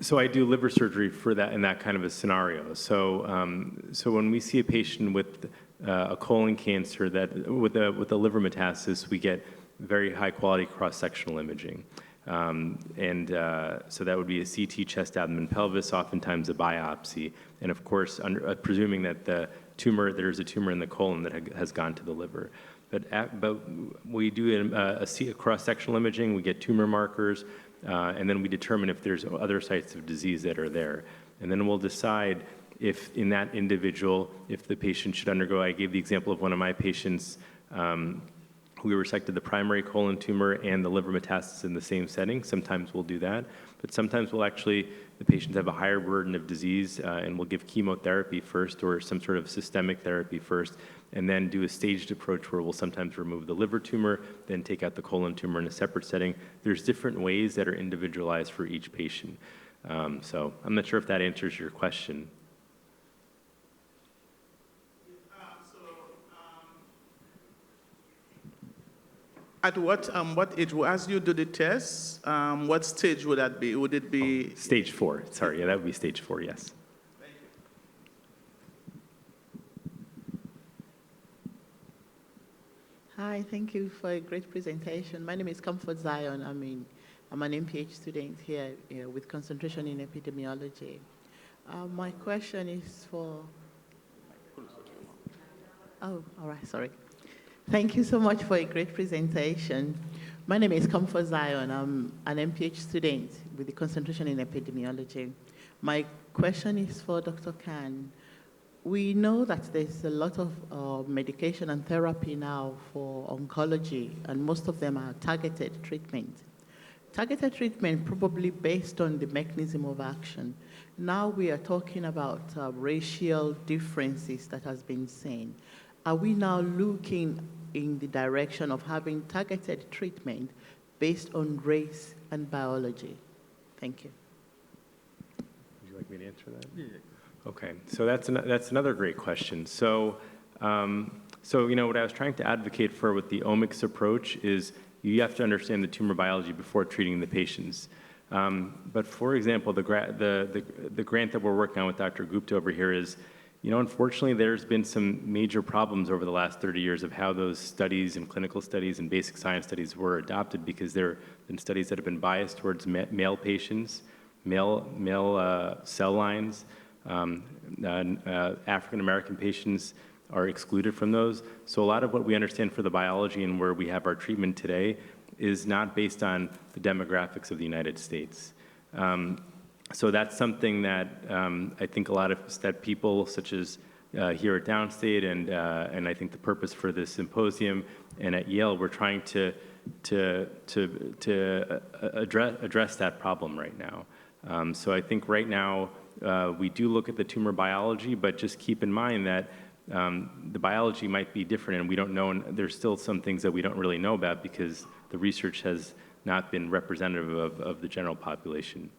So I do liver surgery for that in that kind of a scenario. So, so when we see a patient with a colon cancer with a liver metastasis, we get very high quality cross-sectional imaging. So that would be a CT, chest, abdomen, pelvis, oftentimes a biopsy, and of course, presuming that there's a tumor in the colon that has gone to the liver. But we do a cross-sectional imaging, we get tumor markers, and then we determine if there's other sites of disease that are there. And then we'll decide if in that individual, if the patient should undergo, I gave the example of one of my patients who we resected the primary colon tumor and the liver metastasis in the same setting. Sometimes we'll do that, but sometimes the patients have a higher burden of disease and we'll give chemotherapy first or some sort of systemic therapy first, and then do a staged approach where we'll sometimes remove the liver tumor, then take out the colon tumor in a separate setting. There's different ways that are individualized for each patient. So I'm not sure if that answers your question. At what age, as you do the test, what stage would that be? Would it be? Stage 4, sorry, yeah, that would be stage 4, yes. Thank you. Hi, thank you for a great presentation. My name is Comfort Zion. I'm an MPH student here with concentration in epidemiology. My question is for... Oh, all right, sorry. Thank you so much for a great presentation. My name is Comfort Zion. I'm an MPH student with the concentration in epidemiology. My question is for Dr. Khan. We know that there's a lot of medication and therapy now for oncology, and most of them are targeted treatment. Targeted treatment probably based on the mechanism of action. Now we are talking about racial differences that has been seen. Are we now looking in the direction of having targeted treatment based on race and biology? Thank you. Would you like me to answer that? Yeah. Okay, so that's another great question. So, so what I was trying to advocate for with the omics approach is you have to understand the tumor biology before treating the patients. But for example, the grant that we're working on with Dr. Gupta over here is, unfortunately, there's been some major problems over the last 30 years of how those studies and clinical studies and basic science studies were adopted, because there have been studies that have been biased towards male patients, male cell lines. African-American patients are excluded from those. So a lot of what we understand for the biology and where we have our treatment today is not based on the demographics of the United States. So that's something that I think a lot of people, such as here at Downstate, and I think the purpose for this symposium, and at Yale, we're trying to address that problem right now. So I think right now we do look at the tumor biology, but just keep in mind that the biology might be different, and we don't know. And there's still some things that we don't really know about because the research has not been representative of the general population.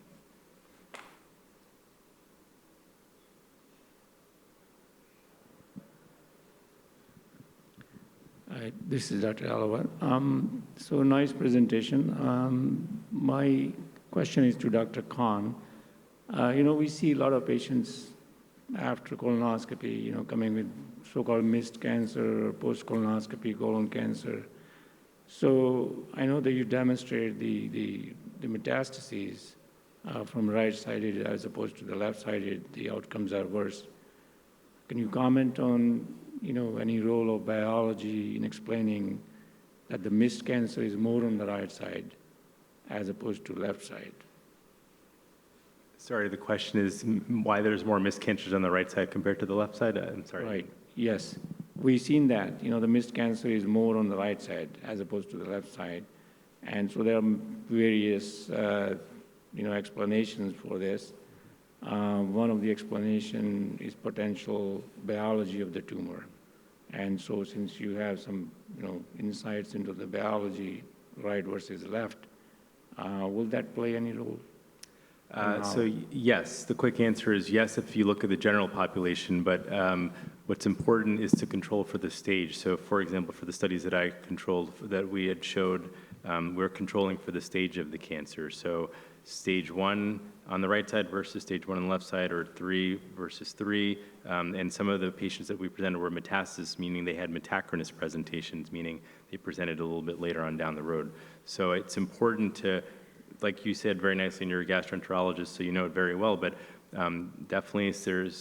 Hi, this is Dr. Alavar. So nice presentation. My question is to Dr. Khan. We see a lot of patients after colonoscopy, coming with so-called missed cancer or post-colonoscopy colon cancer. So I know that you demonstrated the metastases from right-sided as opposed to the left-sided, the outcomes are worse. Can you comment on any role of biology in explaining that the missed cancer is more on the right side as opposed to left side? Sorry, the question is why there's more missed cancers on the right side compared to the left side? I'm sorry. Right, yes. We've seen that, the missed cancer is more on the right side as opposed to the left side. And so there are various, explanations for this. One of the explanation is potential biology of the tumor. And so since you have some, insights into the biology, right versus left, will that play any role? So yes, the quick answer is yes if you look at the general population, but what's important is to control for the stage. So for example, for the studies that I controlled, that we had showed, we're controlling for the stage of the cancer. So stage 1 on the right side versus stage 1 on the left side, or 3 versus 3. And some of the patients that we presented were metastasis, meaning they had metachronous presentations, meaning they presented a little bit later on down the road. So it's important to, like you said very nicely, and you're a gastroenterologist, so you know it very well, but definitely some of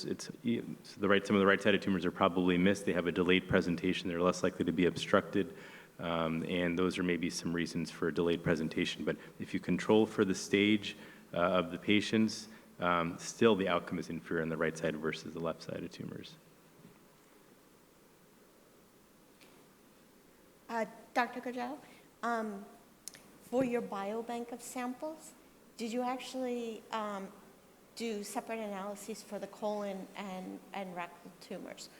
the right-sided tumors are probably missed. They have a delayed presentation. They're less likely to be obstructed. And those are maybe some reasons for a delayed presentation. But if you control for the stage of the patients, still the outcome is inferior on the right side versus the left-sided tumors. Dr. Gurjao, for your biobank of samples, did you actually do separate analyses for the colon and rectal tumors?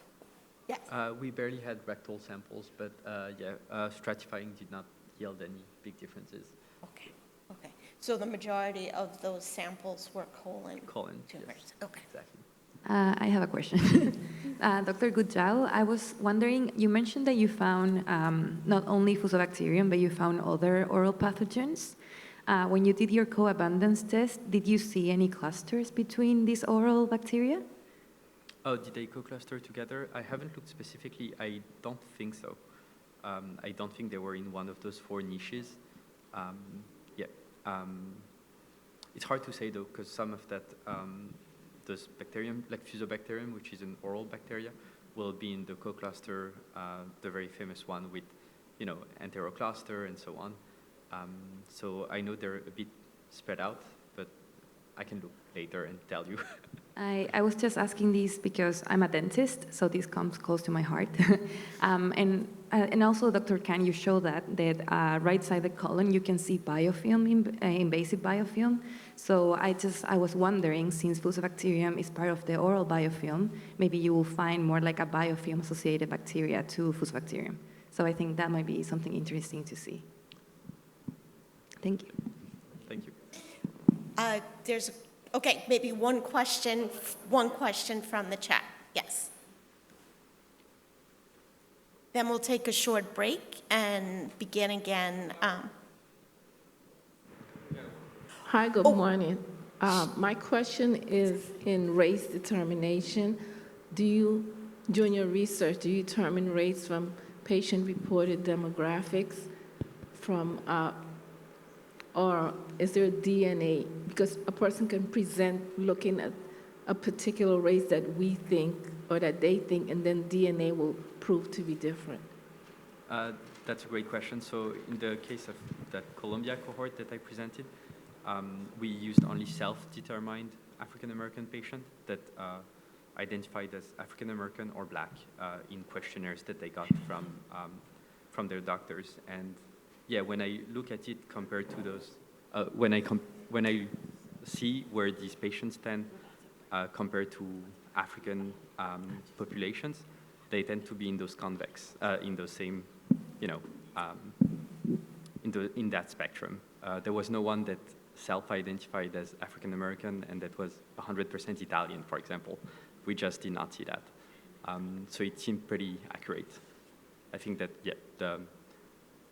Yes. We barely had rectal samples, but stratifying did not yield any big differences. Okay, okay. So the majority of those samples were colon tumors? Yes. Okay. Exactly. I have a question. Dr. Gurjao, I was wondering, you mentioned that you found not only Fusobacterium, but you found other oral pathogens. When you did your co-abundance test, did you see any clusters between these oral bacteria? Oh, did they co-cluster together? I haven't looked specifically. I don't think so. I don't think they were in one of those 4 niches. It's hard to say, though, because some of that, those bacterium, like Fusobacterium, which is an oral bacteria, will be in the co-cluster, the very famous one with, enterocluster and so on. So I know they're a bit spread out, but I can look later and tell you. I was just asking this because I'm a dentist, so this comes close to my heart. And also, Dr. Khan, you show that right-sided colon, you can see biofilm, invasive biofilm. So I was wondering, since Fusobacterium is part of the oral biofilm, maybe you will find more like a biofilm-associated bacteria to Fusobacterium. So I think that might be something interesting to see. Thank you. Thank you. Okay, maybe one question from the chat. Yes. Then we'll take a short break and begin again. Hi, good morning. My question is in race determination. During your research, do you determine race from patient-reported demographics, or is there DNA? Because a person can present looking at a particular race that we think or that they think, and then DNA will prove to be different. That's a great question. So in the case of that Columbia cohort that I presented, we used only self-determined African-American patient that identified as African-American or Black in questionnaires that they got from their doctors. And yeah, when I look at it compared to those, when I see where these patients stand compared to African populations, they tend to be in those convex, in those same, in that spectrum. There was no one that self-identified as African-American and that was 100% Italian, for example. We just did not see that. So it seemed pretty accurate. I think that, yeah,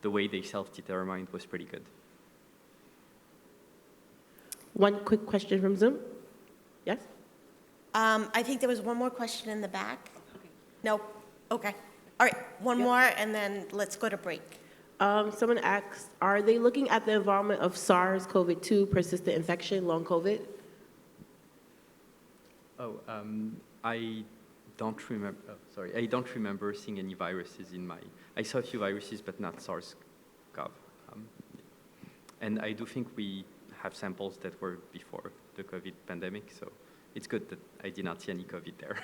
the way they self-determined was pretty good. One quick question from Zoom. Yes? I think there was one more question in the back. Okay. No? Okay. All right, one more, and then let's go to break. Someone asked, are they looking at the involvement of SARS-CoV-2 persistent infection, long COVID? I don't remember, I don't remember seeing any viruses in my, I saw a few viruses, but not SARS-CoV. And I do think we have samples that were before the COVID pandemic, so it's good that I did not see any COVID there.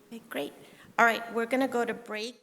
Okay, great. All right, we're going to go to break.